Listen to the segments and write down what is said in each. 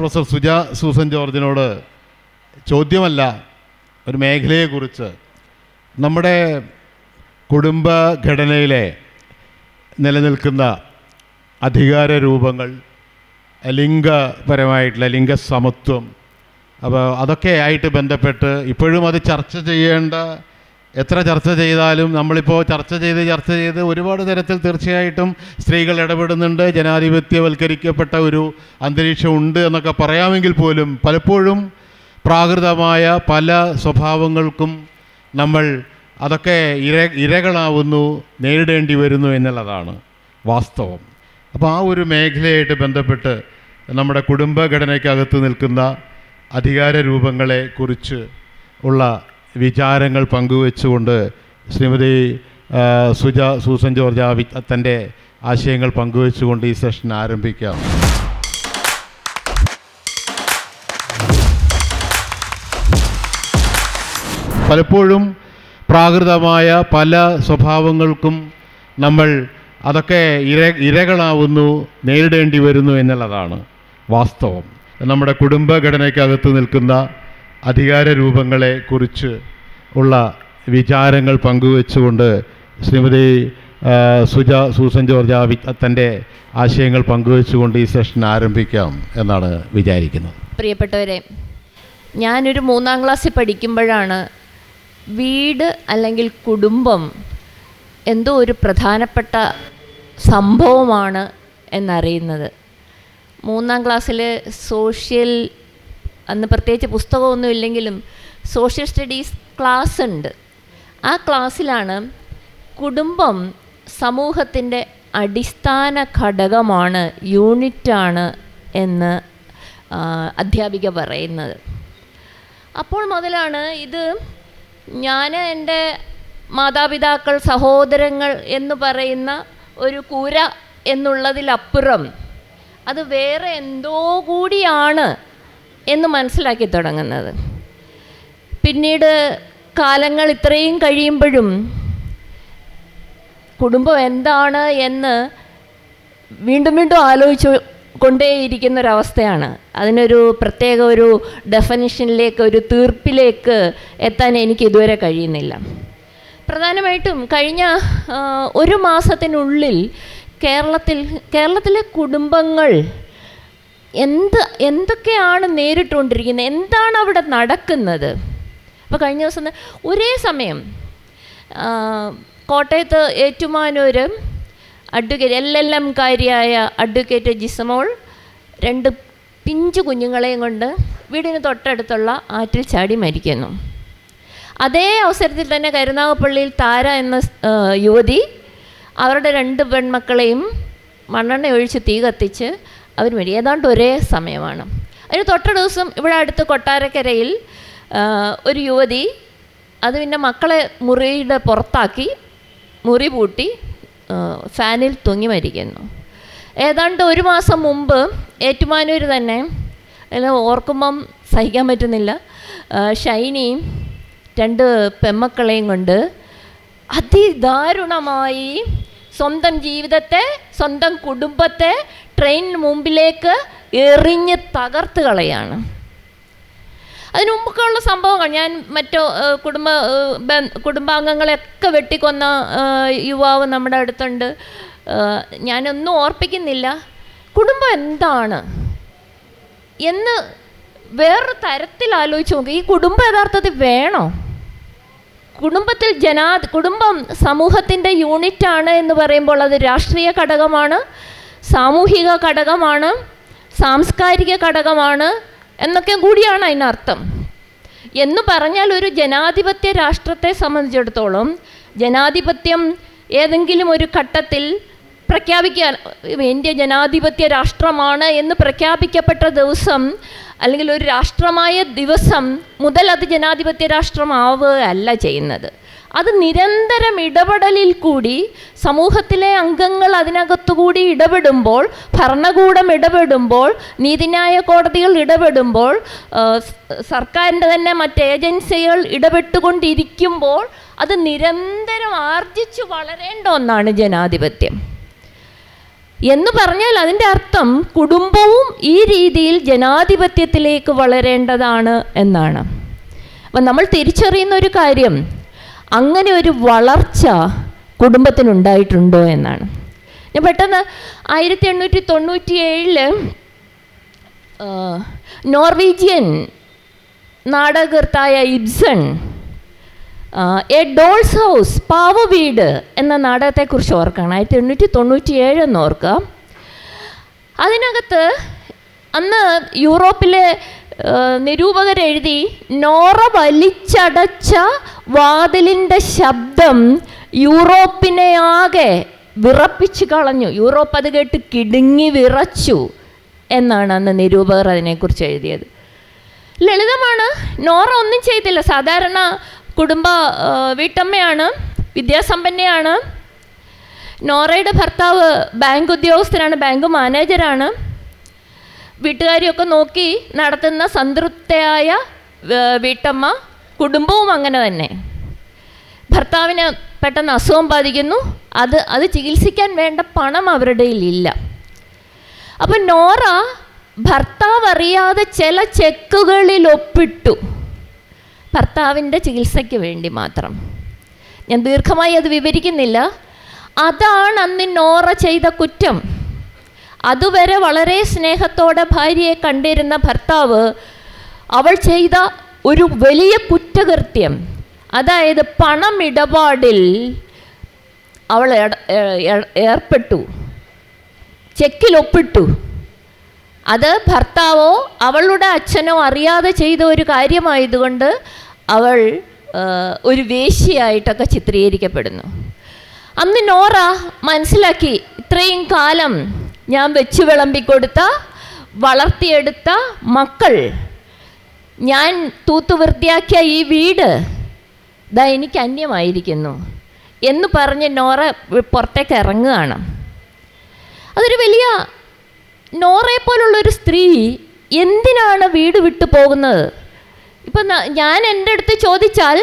Professor Suja Susan ജോർജിനോട് ചോദ്യമല്ല, ഒരു മേഖലയെക്കുറിച്ച്. നമ്മുടെ കുടുംബഘടനയിലെ നിലനിൽക്കുന്ന അധികാര രൂപങ്ങൾ, ലിംഗപരമായിട്ടുള്ള ലിംഗസമത്വം, അപ്പോൾ അതൊക്കെ ആയിട്ട് ബന്ധപ്പെട്ട് ഇപ്പോഴും അത് ചർച്ച ചെയ്യേണ്ട, എത്ര ചർച്ച ചെയ്താലും നമ്മളിപ്പോൾ ചർച്ച ചെയ്ത് ഒരുപാട് തരത്തിൽ തീർച്ചയായിട്ടും സ്ത്രീകൾ ഇടപെടുന്നുണ്ട്, ജനാധിപത്യവൽക്കരിക്കപ്പെട്ട ഒരു അന്തരീക്ഷം ഉണ്ട് എന്നൊക്കെ പറയാമെങ്കിൽ പോലും പലപ്പോഴും പ്രാകൃതമായ പല സ്വഭാവങ്ങൾക്കും നമ്മൾ അതൊക്കെ ഇരകളാവുന്നു, നേരിടേണ്ടി വരുന്നു എന്നുള്ളതാണ് വാസ്തവം. അപ്പോൾ ആ ഒരു മേഖലയായിട്ട് ബന്ധപ്പെട്ട് നമ്മുടെ കുടുംബഘടനയ്ക്കകത്ത് നിൽക്കുന്ന അധികാര രൂപങ്ങളെ കുറിച്ച് ഉള്ള വിചാരങ്ങൾ പങ്കുവെച്ചുകൊണ്ട് ശ്രീമതി സുജ സൂസൻ ജോർജ് തൻ്റെ ആശയങ്ങൾ പങ്കുവെച്ചുകൊണ്ട് ഈ സെഷൻ ആരംഭിക്കാം. പലപ്പോഴും പ്രാകൃതമായ പല സ്വഭാവങ്ങൾക്കും നമ്മൾ അതൊക്കെ ഇരകളാവുന്നു, നേരിടേണ്ടി വരുന്നു എന്നുള്ളതാണ് വാസ്തവം. നമ്മുടെ കുടുംബഘടനയ്ക്കകത്ത് നിൽക്കുന്ന അധികാര രൂപങ്ങളെ കുറിച്ച് ഉള്ള വിചാരങ്ങൾ പങ്കുവെച്ചുകൊണ്ട് ശ്രീമതി സുജ സൂസൻ ജോർജ് തൻ്റെ ആശയങ്ങൾ പങ്കുവെച്ചുകൊണ്ട് ഈ സെഷൻ ആരംഭിക്കാം എന്നാണ് വിചാരിക്കുന്നത്. പ്രിയപ്പെട്ടവരെ, ഞാനൊരു 3ാം ക്ലാസ്സിൽ പഠിക്കുമ്പോഴാണ് വീട് അല്ലെങ്കിൽ കുടുംബം എന്തോ ഒരു പ്രധാനപ്പെട്ട സംഭവമാണ് എന്നറിയുന്നത്. 3ാം ക്ലാസ്സിൽ സോഷ്യൽ, അന്ന് പ്രത്യേകിച്ച് പുസ്തകമൊന്നും ഇല്ലെങ്കിലും സോഷ്യൽ സ്റ്റഡീസ് ക്ലാസ് ഉണ്ട്. ആ ക്ലാസ്സിലാണ് കുടുംബം സമൂഹത്തിൻ്റെ അടിസ്ഥാന ഘടകമാണ്, യൂണിറ്റാണ് എന്ന് അധ്യാപിക പറയുന്നത്. അപ്പോൾ മുതലാണ് ഇത് ഞാൻ എൻ്റെ മാതാപിതാക്കൾ, സഹോദരങ്ങൾ എന്ന് പറയുന്ന ഒരു കൂര എന്നുള്ളതിലപ്പുറം അത് വേറെ എന്തോ കൂടിയാണ് എന്ന് മനസ്സിലാക്കി തുടങ്ങുന്നത്. പിന്നീട് കാലങ്ങൾ ഇത്രയും കഴിയുമ്പോഴും കുടുംബം എന്താണ് എന്ന് വീണ്ടും വീണ്ടും ആലോചിച്ചു കൊണ്ടേയിരിക്കുന്നൊരവസ്ഥയാണ്. അതിനൊരു പ്രത്യേക ഒരു ഡെഫിനിഷനിലേക്ക്, ഒരു തീർപ്പിലേക്ക് എത്താൻ എനിക്ക് ഇതുവരെ കഴിയുന്നില്ല. പ്രധാനമായിട്ടും കഴിഞ്ഞ ഒരു മാസത്തിനുള്ളിൽ കേരളത്തിലെ കുടുംബങ്ങൾ എന്തൊക്കെയാണ് നേരിട്ടുകൊണ്ടിരിക്കുന്നത്, എന്താണ് അവിടെ നടക്കുന്നത്. അപ്പോൾ കഴിഞ്ഞ ദിവസം ഒരേ സമയം കോട്ടയത്ത് ഏറ്റുമാനൂർ അഡ്വക്കേറ്റ് LLM കാരിയായ അഡ്വക്കേറ്റ് ജിസമോൾ 2 പിഞ്ചു കുഞ്ഞുങ്ങളെയും കൊണ്ട് വീടിന് തൊട്ടടുത്തുള്ള ആറ്റിൽ ചാടി മരിക്കുന്നു. അതേ അവസരത്തിൽ തന്നെ കരുനാഗപ്പള്ളിയിൽ താര എന്ന യുവതി അവരുടെ 2 പെൺമക്കളെയും മണ്ണെണ്ണ ഒഴിച്ച് തീ കത്തിച്ച് അവർ മരിക്കും. ഏതാണ്ട് ഒരേ സമയമാണ്. അതിന് തൊട്ട ദിവസം ഇവിടെ അടുത്ത് കൊട്ടാരക്കരയിൽ ഒരു യുവതി, അത് പിന്നെ മക്കളെ മുറിയുടെ പുറത്താക്കി മുറി പൂട്ടി ഫാനിൽ തൂങ്ങി മരിക്കുന്നു. ഏതാണ്ട് ഒരു മാസം മുമ്പ് ഏറ്റുമാനൂർ തന്നെ, അതിൽ ഓർക്കുമ്പം സഹിക്കാൻ പറ്റുന്നില്ല, ഷൈനിയും 2 പെമ്മക്കളെയും കൊണ്ട് അതിദാരുണമായി സ്വന്തം ജീവിതത്തെ, സ്വന്തം കുടുംബത്തെ ട്രെയിനിന് മുമ്പിലേക്ക് എറിഞ്ഞ് തകർത്ത് കളയാണ്. അതിന് മുമ്പൊക്കെയുള്ള സംഭവങ്ങൾ, ഞാൻ മറ്റോ കുടുംബാംഗങ്ങളെയൊക്കെ വെട്ടിക്കൊന്ന യുവാവ് നമ്മുടെ അടുത്തുണ്ട്. ഞാനൊന്നും ഓർപ്പിക്കുന്നില്ല. കുടുംബം എന്താണ് എന്ന് വേറൊരു തരത്തിൽ ആലോചിച്ച് നോക്കി. ഈ കുടുംബം യഥാർത്ഥത്തിൽ വേണോ? കുടുംബം സമൂഹത്തിൻ്റെ യൂണിറ്റാണ് എന്ന് പറയുമ്പോൾ അത് രാഷ്ട്രീയ ഘടകമാണ്, സാമൂഹിക ഘടകമാണ്, സാംസ്കാരിക ഘടകമാണ് എന്നൊക്കെ കൂടിയാണ് അതിനർത്ഥം. എന്ന് പറഞ്ഞാൽ ഒരു ജനാധിപത്യ രാഷ്ട്രത്തെ സംബന്ധിച്ചിടത്തോളം ജനാധിപത്യം ഏതെങ്കിലും ഒരു ഘട്ടത്തിൽ പ്രഖ്യാപിക്കാൻ, ഇന്ത്യ ജനാധിപത്യ രാഷ്ട്രമാണ് എന്ന് പ്രഖ്യാപിക്കപ്പെട്ട ദിവസം അല്ലെങ്കിൽ ഒരു രാഷ്ട്രമായ ദിവസം മുതൽ അത് ജനാധിപത്യ രാഷ്ട്രമാവുകയല്ല ചെയ്യുന്നത്. അത് നിരന്തരം ഇടപെടലിൽ കൂടി സമൂഹത്തിലെ അംഗങ്ങൾ അതിനകത്തുകൂടി ഇടപെടുമ്പോൾ, ഭരണകൂടം ഇടപെടുമ്പോൾ, നീതിന്യായ കോടതികൾ ഇടപെടുമ്പോൾ, സർക്കാരിൻ്റെ തന്നെ മറ്റ് ഏജൻസികൾ ഇടപെട്ടുകൊണ്ടിരിക്കുമ്പോൾ അത് നിരന്തരം ആർജിച്ചു വളരേണ്ട ഒന്നാണ് ജനാധിപത്യം. എന്ന് പറഞ്ഞാൽ അതിൻ്റെ അർത്ഥം കുടുംബവും ഈ രീതിയിൽ ജനാധിപത്യത്തിലേക്ക് വളരേണ്ടതാണ് എന്നാണ്. അപ്പം നമ്മൾ തിരിച്ചറിയുന്ന ഒരു കാര്യം, അങ്ങനെ ഒരു വളർച്ച കുടുംബത്തിനുണ്ടായിട്ടുണ്ടോ എന്നാണ്. ഞാൻ പെട്ടെന്ന് 1897 നോർവീജിയൻ നാടകകൃത്തായ ഇബ്സൺ എ ഡോൾസ് ഹൗസ്, പാവവീട് എന്ന നാടകത്തെക്കുറിച്ച് ഓർക്കണം. 1897 എന്ന് ഓർക്കുക. അതിനകത്ത് അന്ന് യൂറോപ്പിലെ നിരൂപകരെഴുതി, നോറ വലിച്ചടച്ച വാതിലിൻ്റെ ശബ്ദം യൂറോപ്പിനെ ആകെ വിറപ്പിച്ച് കളഞ്ഞു, യൂറോപ്പ് അത് കേട്ട് കിടുങ്ങി വിറച്ചു എന്നാണ് അന്ന് നിരൂപകർ അതിനെക്കുറിച്ച് എഴുതിയത്. ലളിതമാണ്, നോറ ഒന്നും ചെയ്തില്ല. സാധാരണ കുടുംബ വീട്ടമ്മയാണ്, വിദ്യാസമ്പന്നയാണ്. നോറയുടെ ഭർത്താവ് ബാങ്ക് ഉദ്യോഗസ്ഥനാണ്, ബാങ്ക് മാനേജരാണ്. വീട്ടുകാരെയൊക്കെ നോക്കി നടത്തുന്ന സംതൃപ്തയായ വീട്ടമ്മ. കുടുംബവും അങ്ങനെ തന്നെ. ഭർത്താവിന് പെട്ടെന്ന് അസുഖം ബാധിക്കുന്നു, അത് ചികിത്സിക്കാൻ വേണ്ട പണം അവരുടെ കയ്യിലില്ല. അപ്പം നോറ ഭർത്താവ് അറിയാതെ ചില ചെക്കുകളിൽ ഒപ്പിട്ടു, ഭർത്താവിൻ്റെ ചികിത്സയ്ക്ക് വേണ്ടി മാത്രം. ഞാൻ ദീർഘമായി അത് വിവരിക്കുന്നില്ല. അതാണ് അന്ന് നോറ ചെയ്ത കുറ്റം. അതുവരെ വളരെ സ്നേഹത്തോടെ ഭാര്യയെ കണ്ടിരുന്ന ഭർത്താവ് അവൾ ചെയ്ത ഒരു വലിയ കുറ്റകൃത്യം, അതായത് പണമിടപാടിൽ അവൾ ഏർപ്പെട്ടു, ചെക്കിൽ ഒപ്പിട്ടു. അത് ഭർത്താവോ അവളുടെ അച്ഛനോ അറിയാതെ ചെയ്ത ഒരു കാര്യമായതുകൊണ്ട് അവൾ ഒരു വേശ്യയായിട്ടൊക്കെ ചിത്രീകരിക്കപ്പെടുന്നു. അന്ന് നോറ മനസ്സിലാക്കി, ഇത്രയും കാലം ഞാൻ വെച്ചു വിളമ്പിക്കൊടുത്ത വളർത്തിയെടുത്ത മക്കൾ, ഞാൻ തൂത്തുവൃത്തിയാക്കിയ ഈ വീട് ദാ എനിക്ക് അന്യമായിരിക്കുന്നു എന്ന് പറഞ്ഞ് നോറ പുറത്തേക്ക് ഇറങ്ങുകയാണ്. അതൊരു വലിയ, നോറയെ പോലുള്ളൊരു സ്ത്രീ എന്തിനാണ് വീട് വിട്ടു പോകുന്നത്? ഇപ്പം ഞാൻ എൻ്റെ അടുത്ത് ചോദിച്ചാൽ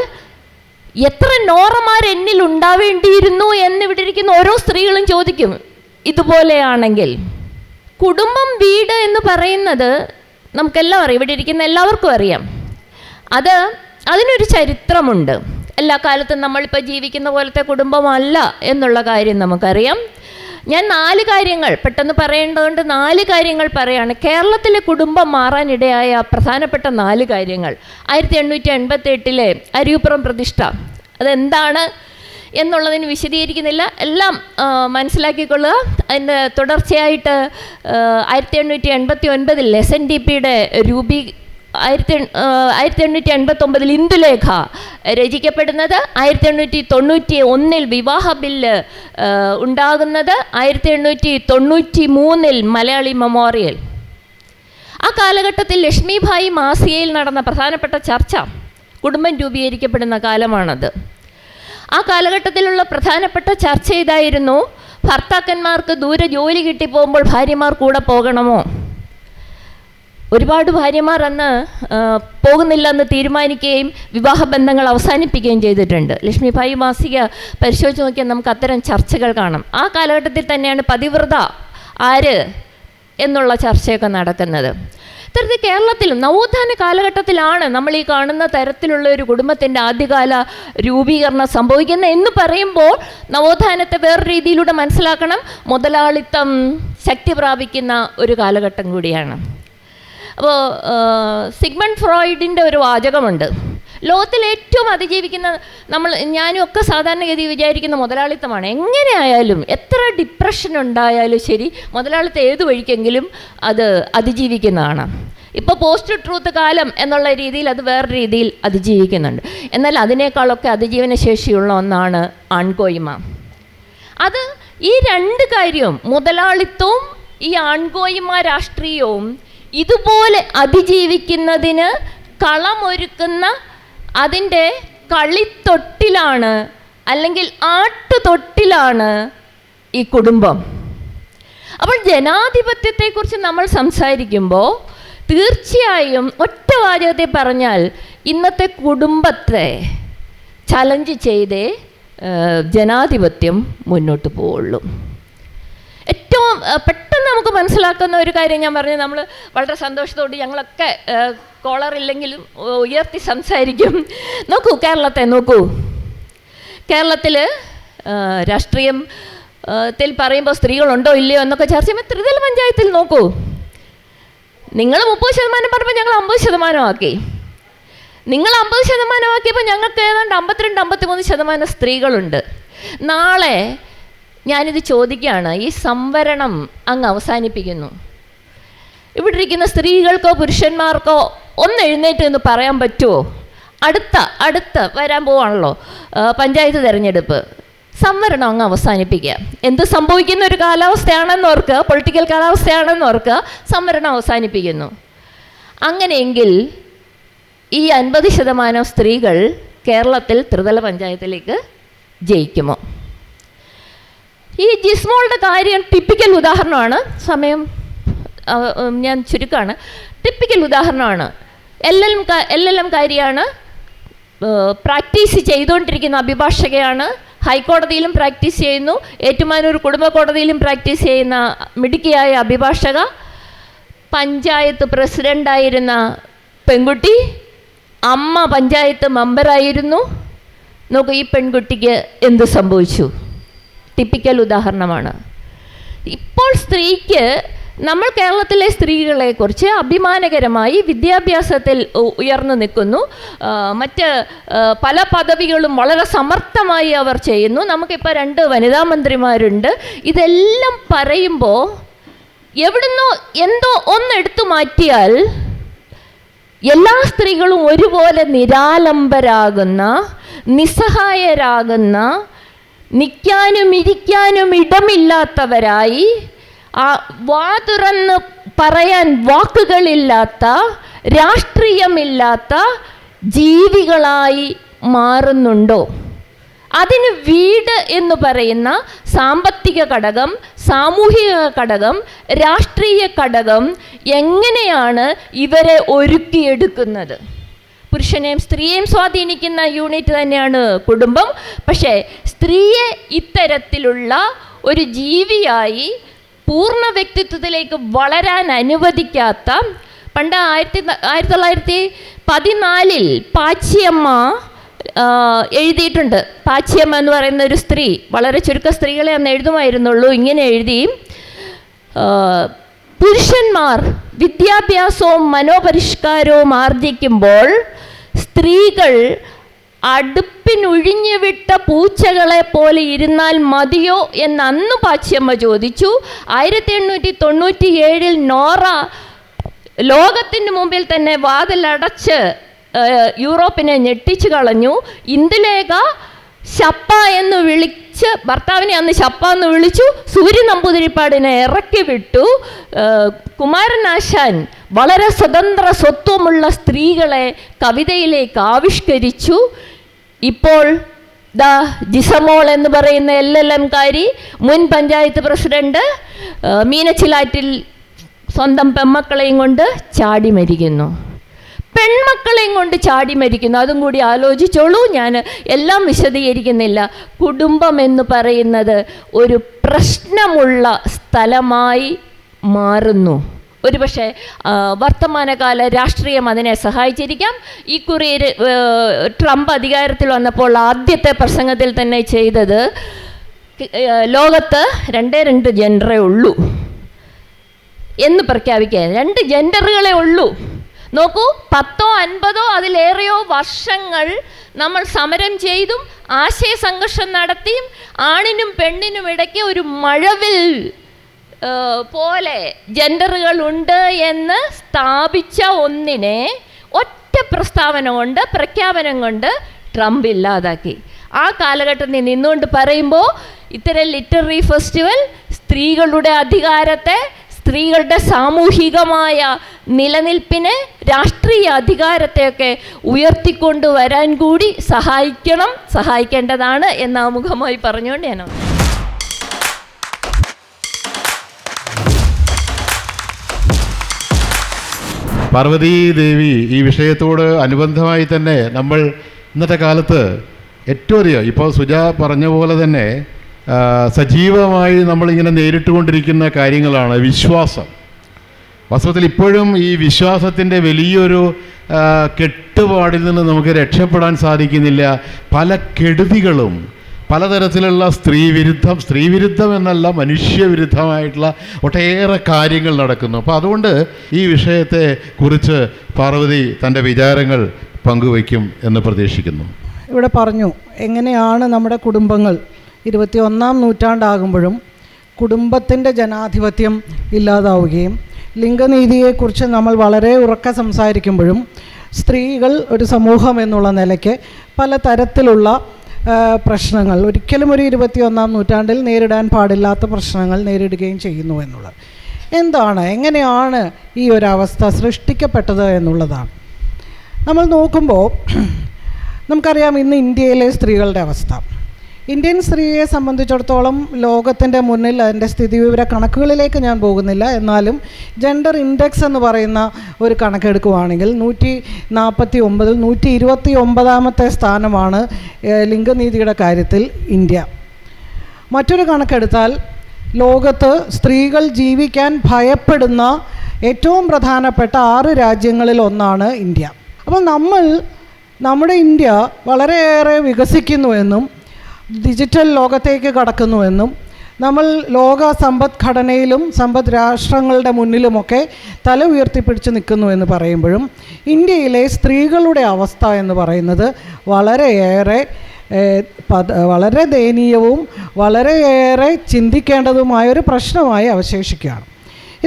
എത്ര നോറമാർ എന്നിൽ ഉണ്ടാവേണ്ടിയിരുന്നു എന്ന് ഇവിടെ ഇരിക്കുന്ന ഓരോ സ്ത്രീകളും ചോദിക്കും. ഇതുപോലെയാണെങ്കിൽ കുടുംബം, വീട് എന്ന് പറയുന്നത് നമുക്കെല്ലാം അറിയാം, ഇവിടെ ഇരിക്കുന്ന എല്ലാവർക്കും അറിയാം. അതിനൊരു ചരിത്രമുണ്ട്. എല്ലാ കാലത്തും നമ്മളിപ്പോൾ ജീവിക്കുന്ന പോലത്തെ കുടുംബമല്ല എന്നുള്ള കാര്യം നമുക്കറിയാം. ഞാൻ 4 കാര്യങ്ങൾ പെട്ടെന്ന് പറയേണ്ടതുകൊണ്ട് 4 കാര്യങ്ങൾ പറയാണ്. കേരളത്തിലെ കുടുംബം മാറാനിടയായ പ്രധാനപ്പെട്ട 4 കാര്യങ്ങൾ. 1888 അരിയുപ്പുറം പ്രതിഷ്ഠ, അതെന്താണ് എന്നുള്ളതിന് വിശദീകരിക്കുന്നില്ല, എല്ലാം മനസ്സിലാക്കിക്കൊള്ളുക. അതിൻ്റെ തുടർച്ചയായിട്ട് 1889 SNDPയുടെ 1889 ഇന്ദുലേഖ രചിക്കപ്പെടുന്നത്, 1891 വിവാഹ ബില്ല് ഉണ്ടാകുന്നത്, 1893 മലയാളി മെമ്മോറിയൽ. ആ കാലഘട്ടത്തിൽ ലക്ഷ്മിഭായി മാസികയിൽ നടന്ന പ്രധാനപ്പെട്ട ചർച്ച, കുടുംബം രൂപീകരിക്കപ്പെടുന്ന കാലമാണത്. ആ കാലഘട്ടത്തിലുള്ള പ്രധാനപ്പെട്ട ചർച്ച ഇതായിരുന്നു: ഭർത്താക്കന്മാർക്ക് ദൂരെ ജോലി കിട്ടിപ്പോകുമ്പോൾ ഭാര്യമാർ കൂടെ പോകണമോ? ഒരുപാട് ഭാര്യമാർ അന്ന് പോകുന്നില്ലെന്ന് തീരുമാനിക്കുകയും വിവാഹബന്ധങ്ങൾ അവസാനിപ്പിക്കുകയും ചെയ്തിട്ടുണ്ട്. ലക്ഷ്മിഭായി മാസിക പരിശോധിച്ച് നോക്കിയാൽ നമുക്ക് അത്തരം ചർച്ചകൾ കാണാം. ആ കാലഘട്ടത്തിൽ തന്നെയാണ് പതിവ്രത ആര് എന്നുള്ള ചർച്ചയൊക്കെ നടക്കുന്നത്. ഇത്തരത്തിൽ കേരളത്തിലും നവോത്ഥാന കാലഘട്ടത്തിലാണ് നമ്മൾ ഈ കാണുന്ന തരത്തിലുള്ള ഒരു കുടുംബത്തിൻ്റെ ആദ്യകാല രൂപീകരണം സംഭവിക്കുന്നത് എന്ന് പറയുമ്പോൾ നവോത്ഥാനത്തെ വേറെ രീതിയിലൂടെ മനസ്സിലാക്കണം. മുതലാളിത്തം ശക്തി പ്രാപിക്കുന്ന ഒരു കാലഘട്ടം കൂടിയാണ്. അപ്പോൾ സിഗ്മണ്ട് ഫ്രോയിഡിൻ്റെ ഒരു വാചകമുണ്ട്, ലോകത്തിൽ ഏറ്റവും അതിജീവിക്കുന്ന ഞാനും ഒക്കെ സാധാരണഗതി വിചാരിക്കുന്ന മുതലാളിത്തമാണ്. എങ്ങനെയായാലും എത്ര ഡിപ്രഷൻ ഉണ്ടായാലും ശരി, മുതലാളിത്തം ഏത് വഴിക്കെങ്കിലും അത് അതിജീവിക്കുന്നതാണ്. ഇപ്പോൾ പോസ്റ്റ് ട്രൂത്ത് കാലം എന്നുള്ള രീതിയിൽ അത് വേറെ രീതിയിൽ അതിജീവിക്കുന്നുണ്ട്. എന്നാൽ അതിനേക്കാളൊക്കെ അതിജീവന ശേഷിയുള്ള ഒന്നാണ് ആൺകോയ്മ. അത് ഈ 2 കാര്യവും, മുതലാളിത്തവും ഈ ആൺകോയ്മ രാഷ്ട്രീയവും ഇതുപോലെ അതിജീവിക്കുന്നതിന് കളമൊരുക്കുന്ന അതിൻ്റെ കളിത്തൊട്ടിലാണ്, അല്ലെങ്കിൽ ആട്ടുതൊട്ടിലാണ് ഈ കുടുംബം. അപ്പോൾ ജനാധിപത്യത്തെക്കുറിച്ച് നമ്മൾ സംസാരിക്കുമ്പോൾ തീർച്ചയായും ഒറ്റ വാചകത്തെ പറഞ്ഞാൽ ഇന്നത്തെ കുടുംബത്തെ ചലഞ്ച് ചെയ്തേ ജനാധിപത്യം മുന്നോട്ട് പോവുള്ളൂ. ഏറ്റവും പെട്ടെന്ന് നമുക്ക് മനസ്സിലാക്കുന്ന ഒരു കാര്യം ഞാൻ പറഞ്ഞു. നമ്മൾ വളരെ സന്തോഷത്തോടെ ഞങ്ങളൊക്കെ കോളറില്ലെങ്കിലും ഉയർത്തി സംസാരിക്കും. നോക്കൂ, കേരളത്തെ നോക്കൂ. കേരളത്തിൽ രാഷ്ട്രീയത്തിൽ പറയുമ്പോൾ സ്ത്രീകളുണ്ടോ ഇല്ലയോ എന്നൊക്കെ ചർച്ച ചെയ്യുമ്പോൾ ത്രിതല പഞ്ചായത്തിൽ നോക്കൂ, നിങ്ങൾ 30% പറഞ്ഞപ്പോൾ ഞങ്ങൾ 50% ആക്കി. നിങ്ങൾ 50% ആക്കിയപ്പോൾ ഞങ്ങൾക്ക് ഏതാണ്ട് 52-53% സ്ത്രീകളുണ്ട്. നാളെ ഞാനിത് ചോദിക്കുകയാണ്, ഈ സംവരണം അങ്ങ് അവസാനിപ്പിക്കുന്നു, ഇവിടെ ഇരിക്കുന്ന സ്ത്രീകൾക്കോ പുരുഷന്മാർക്കോ ഒന്ന് എഴുന്നേറ്റ് എന്ന് പറയാൻ പറ്റുമോ? അടുത്ത വരാൻ പോവാണല്ലോ പഞ്ചായത്ത് തിരഞ്ഞെടുപ്പ്, സംവരണം അങ്ങ് അവസാനിപ്പിക്കുക. എന്ത് സംഭവിക്കുന്ന ഒരു കാലാവസ്ഥയാണെന്ന് ഓർക്കുക, പൊളിറ്റിക്കൽ കാലാവസ്ഥയാണെന്ന് ഓർക്കുക, സംവരണം അവസാനിപ്പിക്കുന്നു. അങ്ങനെയെങ്കിൽ ഈ 50% സ്ത്രീകൾ കേരളത്തിൽ ത്രിതല പഞ്ചായത്തിലേക്ക് ജയിക്കുമോ? ഈ ജിസ്മോളുടെ കാര്യം ടിപ്പിക്കൽ ഉദാഹരണമാണ്. സമയം ഞാൻ ചുരുക്കമാണ്. ടിപ്പിക്കൽ ഉദാഹരണമാണ്. LLM കാരിയാണ്, പ്രാക്ടീസ് ചെയ്തുകൊണ്ടിരിക്കുന്ന അഭിഭാഷകയാണ്, ഹൈക്കോടതിയിലും പ്രാക്ടീസ് ചെയ്യുന്നു, ഏറ്റുമാനൂർ കുടുംബ കോടതിയിലും പ്രാക്ടീസ് ചെയ്യുന്ന മിടുക്കിയായ അഭിഭാഷക, പഞ്ചായത്ത് പ്രസിഡൻ്റായിരുന്ന പെൺകുട്ടി, അമ്മ പഞ്ചായത്ത് മെമ്പറായിരുന്നു. നോക്കൂ, ഈ പെൺകുട്ടിക്ക് എന്ത് സംഭവിച്ചു? ടിപ്പിക്കൽ ഉദാഹരണമാണ്. ഇപ്പോൾ സ്ത്രീക്ക്, നമ്മൾ കേരളത്തിലെ സ്ത്രീകളെക്കുറിച്ച് അഭിമാനകരമായി വിദ്യാഭ്യാസത്തിൽ ഉയർന്നു നിൽക്കുന്നു, മറ്റ് പല പദവികളും വളരെ സമർത്ഥമായി അവർ ചെയ്യുന്നു. നമുക്കിപ്പോൾ 2 വനിതാ മന്ത്രിമാരുണ്ട്. ഇതെല്ലാം പറയുമ്പോൾ എവിടുന്നോ എന്തോ ഒന്നെടുത്തു മാറ്റിയാൽ എല്ലാ സ്ത്രീകളും ഒരുപോലെ നിരാലംബരാകുന്ന, നിസ്സഹായരാകുന്ന, നിൽക്കാനും ഇരിക്കാനും ഇടമില്ലാത്തവരായി, വാ തുറന്ന് പറയാൻ വാക്കുകളില്ലാത്ത, രാഷ്ട്രീയമില്ലാത്ത ജീവികളായി മാറുന്നുണ്ടോ? അതിന് വീട് എന്ന് പറയുന്ന സാമ്പത്തിക ഘടകം, സാമൂഹിക ഘടകം, രാഷ്ട്രീയ ഘടകം എങ്ങനെയാണ് ഇവരെ ഒരുക്കിയെടുക്കുന്നത്? പുരുഷനെയും സ്ത്രീയെയും സ്വാധീനിക്കുന്ന യൂണിറ്റ് തന്നെയാണ് കുടുംബം. പക്ഷേ സ്ത്രീയെ ഇത്തരത്തിലുള്ള ഒരു ജീവിയായി പൂർണ്ണ വ്യക്തിത്വത്തിലേക്ക് വളരാൻ അനുവദിക്കാത്ത, പണ്ട് 1914 പാച്ചിയമ്മ എഴുതിയിട്ടുണ്ട്. പാച്ചിയമ്മ എന്ന് പറയുന്ന ഒരു സ്ത്രീ, വളരെ ചുരുക്ക സ്ത്രീകളെ അന്ന് എഴുതുമായിരുന്നുള്ളൂ. ഇങ്ങനെ എഴുതി: പുരുഷന്മാർ വിദ്യാഭ്യാസവും മനോപരിഷ്കാരവും ആർജിക്കുമ്പോൾ സ്ത്രീകൾ അടുപ്പിനൊഴിഞ്ഞുവിട്ട പൂച്ചകളെ പോലെ ഇരുന്നാൽ മതിയോ എന്ന് അന്ന് പാച്ചിയമ്മ ചോദിച്ചു. 1897 നോറ ലോകത്തിന് മുമ്പിൽ തന്നെ വാതിലടച്ച് യൂറോപ്പിനെ ഞെട്ടിച്ചു കളഞ്ഞു. ഇന്ദുലേഖ ശപ്പ എന്ന് വിളിച്ച്, ഭർത്താവിനെ അന്ന് ശപ്പ എന്ന് വിളിച്ചു. സൂര്യ നമ്പൂതിരിപ്പാടിനെ ഇറക്കി വിട്ടു. കുമാരനാശാൻ വളരെ സ്വതന്ത്ര സ്വത്വമുള്ള സ്ത്രീകളെ കവിതയിലേക്ക് ആവിഷ്കരിച്ചു. ഇപ്പോൾ ജിസമോൾ എന്ന് പറയുന്ന LLM കാരി, മുൻ പഞ്ചായത്ത് പ്രസിഡന്റ്, മീനച്ചിലാറ്റിൽ സ്വന്തം പെൺമക്കളെയും കൊണ്ട് ചാടി മരിക്കുന്നു. പെൺമക്കളെയും കൊണ്ട് ചാടി മരിക്കുന്നു. അതും കൂടി ആലോചിച്ചോളൂ. ഞാൻ എല്ലാം വിശദീകരിക്കുന്നില്ല. കുടുംബം എന്ന് പറയുന്നത് ഒരു പ്രശ്നമുള്ള സ്ഥലമായി മാറുന്നു. ഒരുപക്ഷെ വർത്തമാനകാല രാഷ്ട്രീയം അതിനെ സഹായിച്ചിരിക്കാം. ഈ കുറി ട്രംപ് അധികാരത്തിൽ വന്നപ്പോൾ ആദ്യത്തെ പ്രസംഗത്തിൽ തന്നെ ചെയ്തത്, ലോകത്ത് 2 ജെൻഡറേ ഉള്ളൂ എന്ന് പ്രഖ്യാപിക്കുക. 2 ജെൻഡറുകളെ ഉള്ളൂ. നോക്കൂ, 10 50 അതിലേറെയോ വർഷങ്ങൾ നമ്മൾ സമരം ചെയ്തും ആശയ സംഘർഷം നടത്തിയും ആണിനും പെണ്ണിനും ഇടയ്ക്ക് ഒരു മഴവിൽ പോലെ ജെൻഡറുകളുണ്ട് എന്ന് സ്ഥാപിച്ച ഒന്നിനെ ഒറ്റ പ്രഖ്യാപനം കൊണ്ട് ട്രംപ് ഇല്ലാതാക്കി. ആ കാലഘട്ടത്തിൽ നിന്നുകൊണ്ട് പറയുമ്പോൾ ഇത്തരം ലിറ്റററി ഫെസ്റ്റിവൽ സ്ത്രീകളുടെ അധികാരത്തെ, സ്ത്രീകളുടെ സാമൂഹികമായ നിലനിൽപ്പിനെ, രാഷ്ട്രീയ അധികാരത്തെയൊക്കെ ഉയർത്തിക്കൊണ്ടുവരാൻ കൂടി സഹായിക്കേണ്ടതാണ് എന്ന് ആമുഖമായി പറഞ്ഞുകൊണ്ട് ഞാൻ പാർവതി ദേവി, ഈ വിഷയത്തോട് അനുബന്ധമായി തന്നെ നമ്മൾ ഇന്നത്തെ കാലത്ത് ഏറ്റവും അധികം, ഇപ്പോൾ സുജ പറഞ്ഞ പോലെ തന്നെ സജീവമായി നമ്മളിങ്ങനെ നേരിട്ടുകൊണ്ടിരിക്കുന്ന കാര്യങ്ങളാണ് വിശ്വാസം. വാസ്തവത്തിൽ ഇപ്പോഴും ഈ വിശ്വാസത്തിൻ്റെ വലിയൊരു കെട്ടുപാടിൽ നിന്ന് നമുക്ക് രക്ഷപ്പെടാൻ സാധിക്കുന്നില്ല. പല കെടുതികളും, പലതരത്തിലുള്ള സ്ത്രീവിരുദ്ധം എന്നല്ല, മനുഷ്യവിരുദ്ധമായിട്ടുള്ള ഒട്ടേറെ കാര്യങ്ങൾ നടക്കുന്നു. അപ്പോൾ അതുകൊണ്ട് ഈ വിഷയത്തെ കുറിച്ച് പാർവതി തൻ്റെ വിചാരങ്ങൾ പങ്കുവയ്ക്കും എന്ന് പ്രതീക്ഷിക്കുന്നു. ഇവിടെ പറഞ്ഞു എങ്ങനെയാണ് നമ്മുടെ കുടുംബങ്ങൾ 21-ാം നൂറ്റാണ്ടാകുമ്പോഴും കുടുംബത്തിൻ്റെ ജനാധിപത്യം ഇല്ലാതാവുകയും ലിംഗനീതിയെക്കുറിച്ച് നമ്മൾ വളരെ ഉറക്കെ സംസാരിക്കുമ്പോഴും സ്ത്രീകൾ ഒരു സമൂഹം എന്നുള്ള നിലയ്ക്ക് പലതരത്തിലുള്ള പ്രശ്നങ്ങൾ, ഒരിക്കലും ഒരു 21-ാം നൂറ്റാണ്ടിൽ നേരിടാൻ പാടില്ലാത്ത പ്രശ്നങ്ങൾ നേരിടുകയും ചെയ്യുന്നു എന്നുള്ളത്. എങ്ങനെയാണ് ഈ ഒരു അവസ്ഥ സൃഷ്ടിക്കപ്പെട്ടത് എന്നുള്ളതാണ് നമ്മൾ നോക്കുമ്പോൾ നമുക്കറിയാം. ഇന്ന് ഇന്ത്യയിലെ സ്ത്രീകളുടെ അവസ്ഥ, ഇന്ത്യൻ സ്ത്രീയെ സംബന്ധിച്ചിടത്തോളം ലോകത്തിൻ്റെ മുന്നിൽ അതിൻ്റെ സ്ഥിതിവിവര കണക്കുകളിലേക്ക് ഞാൻ പോകുന്നില്ല, എന്നാലും ജെൻഡർ ഇൻഡെക്സ് എന്ന് പറയുന്ന ഒരു കണക്കെടുക്കുകയാണെങ്കിൽ 149-ൽ 129-ാമത്തെ സ്ഥാനമാണ് ലിംഗനീതിയുടെ കാര്യത്തിൽ ഇന്ത്യ. മറ്റൊരു കണക്കെടുത്താൽ ലോകത്ത് സ്ത്രീകൾ ജീവിക്കാൻ ഭയപ്പെടുന്ന ഏറ്റവും പ്രധാനപ്പെട്ട 6 രാജ്യങ്ങളിൽ ഒന്നാണ് ഇന്ത്യ. അപ്പോൾ നമ്മുടെ ഇന്ത്യ വളരെയേറെ വികസിക്കുന്നുവെന്നും ഡിജിറ്റൽ ലോകത്തേക്ക് കടക്കുന്നുവെന്നും നമ്മൾ ലോക സമ്പദ്ഘടനയിലും സമ്പദ് രാഷ്ട്രങ്ങളുടെ മുന്നിലുമൊക്കെ തല ഉയർത്തിപ്പിടിച്ച് നിൽക്കുന്നു എന്ന് പറയുമ്പോഴും ഇന്ത്യയിലെ സ്ത്രീകളുടെ അവസ്ഥ എന്ന് പറയുന്നത് വളരെ ദയനീയവും വളരെയേറെ ചിന്തിക്കേണ്ടതുമായൊരു പ്രശ്നമായി അവശേഷിക്കുകയാണ്.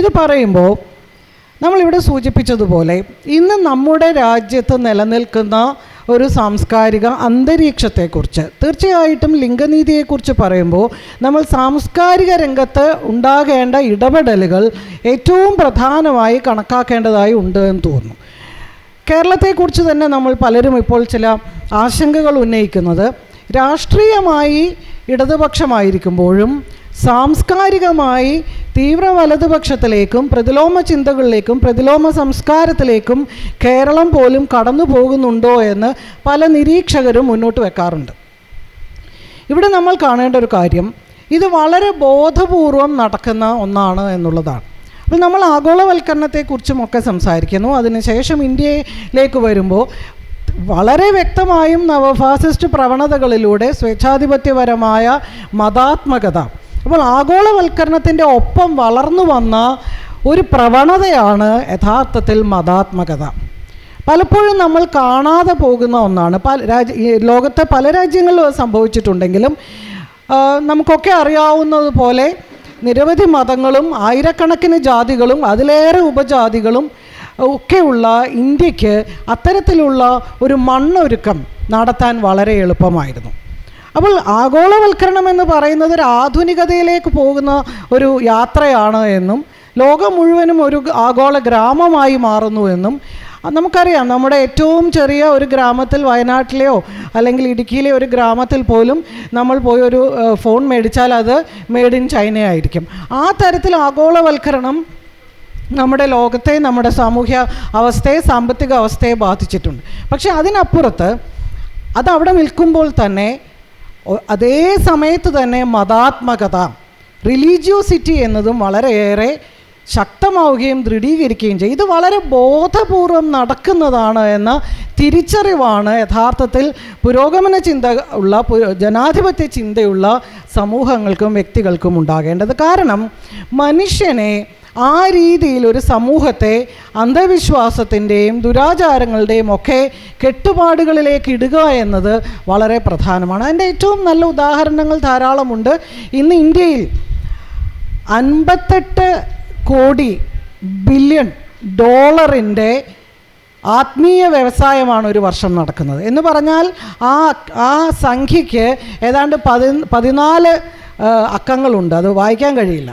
ഇത് പറയുമ്പോൾ നമ്മളിവിടെ സൂചിപ്പിച്ചതുപോലെ ഇന്ന് നമ്മുടെ രാജ്യത്ത് നിലനിൽക്കുന്ന ഒരു സാംസ്കാരിക അന്തരീക്ഷത്തെക്കുറിച്ച്, തീർച്ചയായിട്ടും ലിംഗനീതിയെക്കുറിച്ച് പറയുമ്പോൾ നമ്മൾ സാംസ്കാരിക രംഗത്ത് ഉണ്ടാകേണ്ട ഇടപെടലുകൾ ഏറ്റവും പ്രധാനമായി കണക്കാക്കേണ്ടതായി ഉണ്ട് എന്ന് തോന്നുന്നു. കേരളത്തെക്കുറിച്ച് തന്നെ നമ്മൾ പലരും ഇപ്പോൾ ചില ആശങ്കകൾ ഉന്നയിക്കുന്നത് രാഷ്ട്രീയമായി ഇടതുപക്ഷമായിരിക്കുമ്പോഴും സാംസ്കാരികമായി തീവ്ര വലതുപക്ഷത്തിലേക്കും പ്രതിലോമ ചിന്തകളിലേക്കും പ്രതിലോമ സംസ്കാരത്തിലേക്കും കേരളം പോലും കടന്നു പോകുന്നുണ്ടോ എന്ന് പല നിരീക്ഷകരും മുന്നോട്ട് വെക്കാറുണ്ട്. ഇവിടെ നമ്മൾ കാണേണ്ട ഒരു കാര്യം, ഇത് വളരെ ബോധപൂർവം നടക്കുന്ന ഒന്നാണ് എന്നുള്ളതാണ്. അപ്പോൾ നമ്മൾ ആഗോളവൽക്കരണത്തെക്കുറിച്ചുമൊക്കെ സംസാരിക്കുന്നു. അതിനുശേഷം ഇന്ത്യയിലേക്ക് വരുമ്പോൾ വളരെ വ്യക്തമായും നവഫാസിസ്റ്റ് പ്രവണതകളിലൂടെ സ്വേച്ഛാധിപത്യപരമായ മതാത്മകത, അപ്പോൾ ആഗോളവൽക്കരണത്തിൻ്റെ ഒപ്പം വളർന്നു വന്ന ഒരു പ്രവണതയാണ് യഥാർത്ഥത്തിൽ മതാത്മകത. പലപ്പോഴും നമ്മൾ കാണാതെ പോകുന്ന ഒന്നാണ്. ലോകത്തെ പല രാജ്യങ്ങളിലും സംഭവിച്ചിട്ടുണ്ടെങ്കിലും നമുക്കൊക്കെ അറിയാവുന്നതുപോലെ നിരവധി മതങ്ങളും ആയിരക്കണക്കിന് ജാതികളും അതിലേറെ ഉപജാതികളും ഒക്കെയുള്ള ഇന്ത്യക്ക് അത്തരത്തിലുള്ള ഒരു മണ്ണൊരുക്കം നടത്താൻ വളരെ എളുപ്പമായിരുന്നു. അപ്പോൾ ആഗോളവൽക്കരണം എന്ന് പറയുന്നത് ഒരു ആധുനികതയിലേക്ക് പോകുന്ന ഒരു യാത്രയാണ് എന്നും ലോകം മുഴുവനും ഒരു ആഗോള ഗ്രാമമായി മാറുന്നു എന്നും നമുക്കറിയാം. നമ്മുടെ ഏറ്റവും ചെറിയ ഒരു ഗ്രാമത്തിൽ, വയനാട്ടിലെയോ അല്ലെങ്കിൽ ഇടുക്കിയിലെ ഒരു ഗ്രാമത്തിൽ പോലും നമ്മൾ പോയി ഒരു ഫോൺ മേടിച്ചാൽ അത് മെയ്ഡ് ഇൻ ചൈനയായിരിക്കും. ആ തരത്തിൽ ആഗോളവൽക്കരണം നമ്മുടെ ലോകത്തെ, നമ്മുടെ സാമൂഹ്യ അവസ്ഥയെ, സാമ്പത്തിക അവസ്ഥയെ ബാധിച്ചിട്ടുണ്ട്. പക്ഷേ അതിനപ്പുറത്ത് അതവിടെ നിൽക്കുമ്പോൾ തന്നെ അതേ സമയത്ത് തന്നെ മതാത്മകത, റിലീജിയോസിറ്റി എന്നതും വളരെയേറെ ശക്തമാവുകയും ദൃഢീകരിക്കുകയും ചെയ്യും. ഇത് വളരെ ബോധപൂർവം നടക്കുന്നതാണ് എന്ന തിരിച്ചറിവാണ് യഥാർത്ഥത്തിൽ പുരോഗമന ചിന്ത ഉള്ള, ജനാധിപത്യ ചിന്തയുള്ള സമൂഹങ്ങൾക്കും വ്യക്തികൾക്കും ഉണ്ടാകേണ്ടത്. കാരണം മനുഷ്യനെ ആ രീതിയിൽ ഒരു സമൂഹത്തെ അന്ധവിശ്വാസത്തിൻ്റെയും ദുരാചാരങ്ങളുടെയും ഒക്കെ കെട്ടുപാടുകളിലേക്ക് ഇടുക എന്നത് വളരെ പ്രധാനമാണ്. അതിൻ്റെ ഏറ്റവും നല്ല ഉദാഹരണങ്ങൾ ധാരാളമുണ്ട്. ഇന്ന് ഇന്ത്യയിൽ 58 കോടി ബില്യൺ ഡോളറിൻ്റെ ആത്മീയ വ്യവസായമാണ് ഒരു വർഷം നടക്കുന്നത് എന്ന് പറഞ്ഞാൽ ആ സംഖ്യയ്ക്ക് ഏതാണ്ട് 14 അക്കങ്ങളുണ്ട്. അത് വായിക്കാൻ കഴിയില്ല,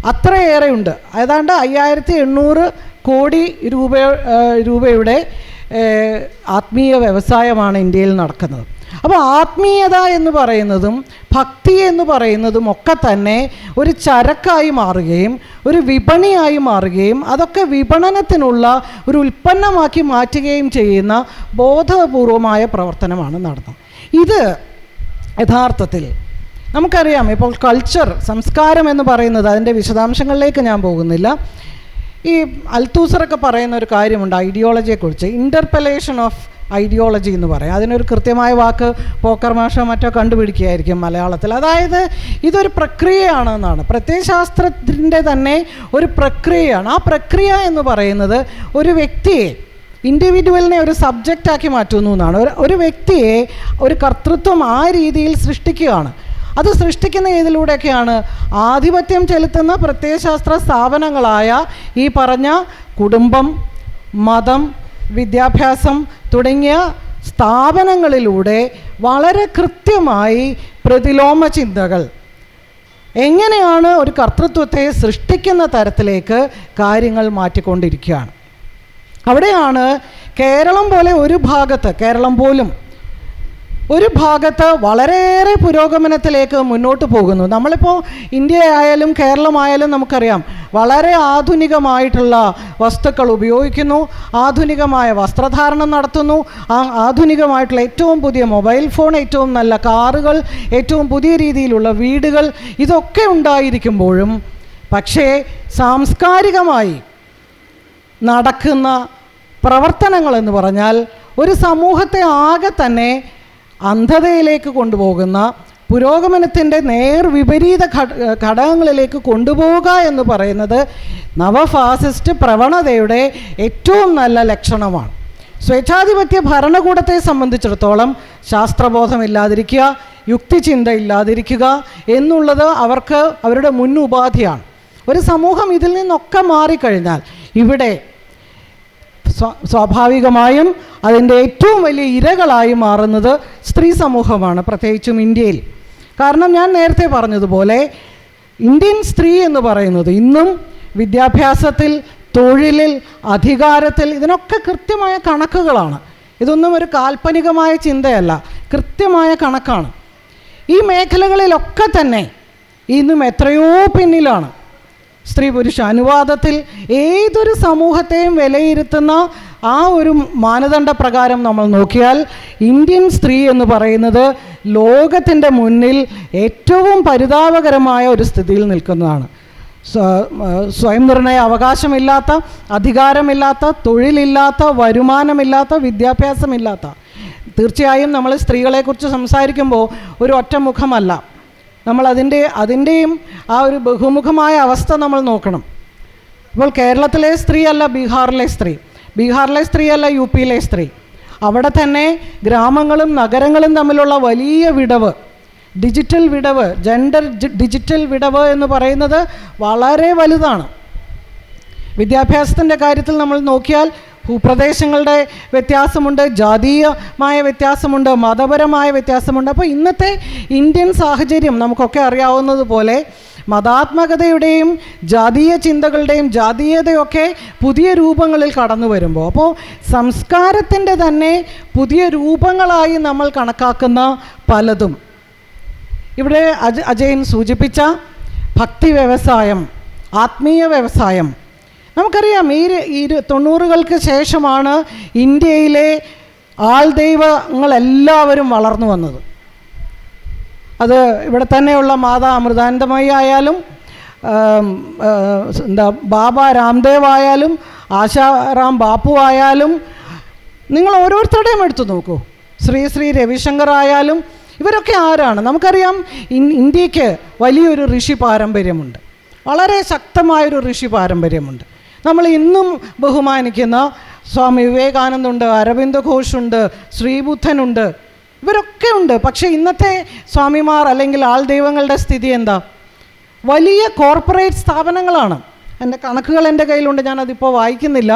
അത്രയേറെയുണ്ട്. ഏതാണ്ട് 5800 കോടി രൂപയുടെ ആത്മീയ വ്യവസായമാണ് ഇന്ത്യയിൽ നടക്കുന്നത്. അപ്പോൾ ആത്മീയത എന്ന് പറയുന്നതും ഭക്തി എന്ന് പറയുന്നതും ഒക്കെ തന്നെ ഒരു ചരക്കായി മാറുകയും ഒരു വിപണിയായി മാറുകയും അതൊക്കെ വിപണനത്തിനുള്ള ഒരു ഉൽപ്പന്നമാക്കി മാറ്റുകയും ചെയ്യുന്ന ബോധപൂർവമായ പ്രവർത്തനമാണ് നടന്നത്. ഇത് യഥാർത്ഥത്തിൽ നമുക്കറിയാം ഇപ്പോൾ കൾച്ചർ, സംസ്കാരം എന്ന് പറയുന്നത്, അതിൻ്റെ വിശദാംശങ്ങളിലേക്ക് ഞാൻ പോകുന്നില്ല. ഈ അൽത്തൂസറൊക്കെ പറയുന്ന ഒരു കാര്യമുണ്ട് ഐഡിയോളജിയെക്കുറിച്ച്, ഇൻ്റർപെലേഷൻ ഓഫ് ഐഡിയോളജി എന്ന് പറയും. അതിനൊരു കൃത്യമായ വാക്ക് പോക്കർ മാഷോ മറ്റോ കണ്ടുപിടിക്കുകയായിരിക്കും മലയാളത്തിൽ. അതായത് ഇതൊരു പ്രക്രിയയാണെന്നാണ്, പ്രത്യയശാസ്ത്രത്തിൻ്റെ തന്നെ ഒരു പ്രക്രിയയാണ്. ആ പ്രക്രിയ എന്ന് പറയുന്നത് ഒരു വ്യക്തിയെ, ഇൻഡിവിജ്വലിനെ ഒരു സബ്ജക്റ്റാക്കി മാറ്റുന്നു എന്നാണ്. ഒരു വ്യക്തിയെ, ഒരു കർത്തൃത്വം ആ രീതിയിൽ സൃഷ്ടിക്കുകയാണ്. അത് സൃഷ്ടിക്കുന്ന ഇതിലൂടെയൊക്കെയാണ് ആധിപത്യം ചെലുത്തുന്ന പ്രത്യയശാസ്ത്ര സ്ഥാപനങ്ങളായ ഈ പറഞ്ഞ കുടുംബം, മതം, വിദ്യാഭ്യാസം തുടങ്ങിയ സ്ഥാപനങ്ങളിലൂടെ വളരെ കൃത്യമായി പ്രതിലോമ ചിന്തകൾ എങ്ങനെയാണ് ഒരു കർത്തൃത്വത്തെ സൃഷ്ടിക്കുന്ന തരത്തിലേക്ക് കാര്യങ്ങൾ മാറ്റിക്കൊണ്ടിരിക്കുകയാണ്. അവിടെയാണ് കേരളം പോലെ കേരളം പോലും ഒരു ഭാഗത്ത് വളരെയേറെ പുരോഗമനത്തിലേക്ക് മുന്നോട്ട് പോകുന്നു. നമ്മളിപ്പോൾ ഇന്ത്യ ആയാലും കേരളമായാലും നമുക്കറിയാം, വളരെ ആധുനികമായിട്ടുള്ള വസ്തുക്കൾ ഉപയോഗിക്കുന്നു, ആധുനികമായ വസ്ത്രധാരണം നടത്തുന്നു, ആധുനികമായിട്ടുള്ള ഏറ്റവും പുതിയ മൊബൈൽ ഫോൺ, ഏറ്റവും നല്ല കാറുകൾ, ഏറ്റവും പുതിയ രീതിയിലുള്ള വീടുകൾ, ഇതൊക്കെ ഉണ്ടായിരിക്കുമ്പോഴും പക്ഷേ സാംസ്കാരികമായി നടക്കുന്ന പ്രവർത്തനങ്ങളെന്ന് പറഞ്ഞാൽ ഒരു സമൂഹത്തെ ആകെ തന്നെ അന്ധതയിലേക്ക് കൊണ്ടുപോകുന്ന, പുരോഗമനത്തിൻ്റെ നേർവിപരീത ഘടകങ്ങളിലേക്ക് കൊണ്ടുപോവുക എന്ന് പറയുന്നത് നവഫാസിസ്റ്റ് പ്രവണതയുടെ ഏറ്റവും നല്ല ലക്ഷണമാണ്. സ്വേച്ഛാധിപത്യ ഭരണകൂടത്തെ സംബന്ധിച്ചിടത്തോളം ശാസ്ത്രബോധമില്ലാതിരിക്കുക, യുക്തിചിന്ത ഇല്ലാതിരിക്കുക എന്നുള്ളത് അവർക്ക് അവരുടെ മുന്നുപാധിയാണ്. ഒരു സമൂഹം ഇതിൽ നിന്നൊക്കെ മാറിക്കഴിഞ്ഞാൽ ഇവിടെ സ്വാഭാവികമായും അതിൻ്റെ ഏറ്റവും വലിയ ഇരകളായി മാറുന്നത് സ്ത്രീ സമൂഹമാണ്, പ്രത്യേകിച്ചും ഇന്ത്യയിൽ. കാരണം ഞാൻ നേരത്തെ പറഞ്ഞതുപോലെ ഇന്ത്യൻ സ്ത്രീ എന്ന് പറയുന്നത് ഇന്നും വിദ്യാഭ്യാസത്തിൽ, തൊഴിലിൽ, അധികാരത്തിൽ, ഇതിനൊക്കെ കൃത്യമായ കണക്കുകളാണ്. ഇതൊന്നും ഒരു കാൽപ്പനികമായ ചിന്തയല്ല, കൃത്യമായ കണക്കാണ്. ഈ മേഖലകളിലൊക്കെ തന്നെ ഇന്നും എത്രയോ പിന്നിലാണ്. സ്ത്രീ പുരുഷ അനുപാതത്തിൽ ഏതൊരു സമൂഹത്തെയും വിലയിരുത്തുന്ന ആ ഒരു മാനദണ്ഡ പ്രകാരം നമ്മൾ നോക്കിയാൽ ഇന്ത്യൻ സ്ത്രീ എന്ന് പറയുന്നത് ലോകത്തിൻ്റെ മുന്നിൽ ഏറ്റവും പരിതാപകരമായ ഒരു സ്ഥിതിയിൽ നിൽക്കുന്നതാണ്. സ്വയം നിർണയ അവകാശമില്ലാത്ത, അധികാരമില്ലാത്ത, തൊഴിലില്ലാത്ത, വരുമാനമില്ലാത്ത, വിദ്യാഭ്യാസമില്ലാത്ത. തീർച്ചയായും നമ്മൾ സ്ത്രീകളെക്കുറിച്ച് സംസാരിക്കുമ്പോൾ ഒരു ഒറ്റമുഖമല്ല, നമ്മൾ അതിൻ്റെയും ആ ഒരു ബഹുമുഖമായ അവസ്ഥ നമ്മൾ നോക്കണം. ഇപ്പോൾ കേരളത്തിലെ സ്ത്രീ അല്ല ബീഹാറിലെ സ്ത്രീ, ബീഹാറിലെ സ്ത്രീ അല്ല യു പിയിലെ സ്ത്രീ. അവിടെ തന്നെ ഗ്രാമങ്ങളും നഗരങ്ങളും തമ്മിലുള്ള വലിയ വിടവ്, ഡിജിറ്റൽ വിടവ്, ഡിജിറ്റൽ വിടവ് എന്ന് പറയുന്നത് വളരെ വലുതാണ്. വിദ്യാഭ്യാസത്തിൻ്റെ കാര്യത്തിൽ നമ്മൾ നോക്കിയാൽ ഭൂപ്രദേശങ്ങളുടെ വ്യത്യാസമുണ്ട്, ജാതീയമായ വ്യത്യാസമുണ്ട്, മതപരമായ വ്യത്യാസമുണ്ട്. അപ്പോൾ ഇന്നത്തെ ഇന്ത്യൻ സാഹചര്യം നമുക്കൊക്കെ അറിയാവുന്നതുപോലെ മതാത്മകതയുടെയും ജാതീയ ചിന്തകളുടെയും ജാതീയതയൊക്കെ പുതിയ രൂപങ്ങളിൽ കടന്നു വരുമ്പോൾ, അപ്പോൾ സംസ്കാരത്തിൻ്റെ തന്നെ പുതിയ രൂപങ്ങളായി നമ്മൾ കണക്കാക്കുന്ന പലതും ഇവിടെ അജയൻ സൂചിപ്പിച്ച ഭക്തി വ്യവസായം, ആത്മീയ വ്യവസായം. നമുക്കറിയാം ഈ 90-കൾക്ക് ശേഷമാണ് ഇന്ത്യയിലെ ആൾദൈവങ്ങളെല്ലാവരും വളർന്നു വന്നത്. അത് ഇവിടെ തന്നെയുള്ള മാതാ അമൃതാനന്ദമയി ആയാലും, ബാബ രാംദേവ് ആയാലും, ആശാറാം ബാപ്പു ആയാലും, നിങ്ങൾ ഓരോരുത്തരുടെയും എടുത്തു നോക്കൂ, ശ്രീ രവിശങ്കർ ആയാലും, ഇവരൊക്കെ ആരാണ്? നമുക്കറിയാം ഇന്ത്യക്ക് വലിയൊരു ഋഷി പാരമ്പര്യമുണ്ട്, വളരെ ശക്തമായൊരു ഋഷി പാരമ്പര്യമുണ്ട്. നമ്മൾ ഇന്നും ബഹുമാനിക്കുന്ന സ്വാമി വിവേകാനന്ദുണ്ട്, അരവിന്ദ് ഘോഷുണ്ട്, ശ്രീബുദ്ധനുണ്ട്, ഇവരൊക്കെ ഉണ്ട്. പക്ഷേ ഇന്നത്തെ സ്വാമിമാർ അല്ലെങ്കിൽ ആൾ ദൈവങ്ങളുടെ സ്ഥിതി എന്താ? വലിയ കോർപ്പറേറ്റ് സ്ഥാപനങ്ങളാണ്. എൻ്റെ കണക്കുകൾ എൻ്റെ കയ്യിലുണ്ട്, ഞാനതിപ്പോൾ വായിക്കുന്നില്ല.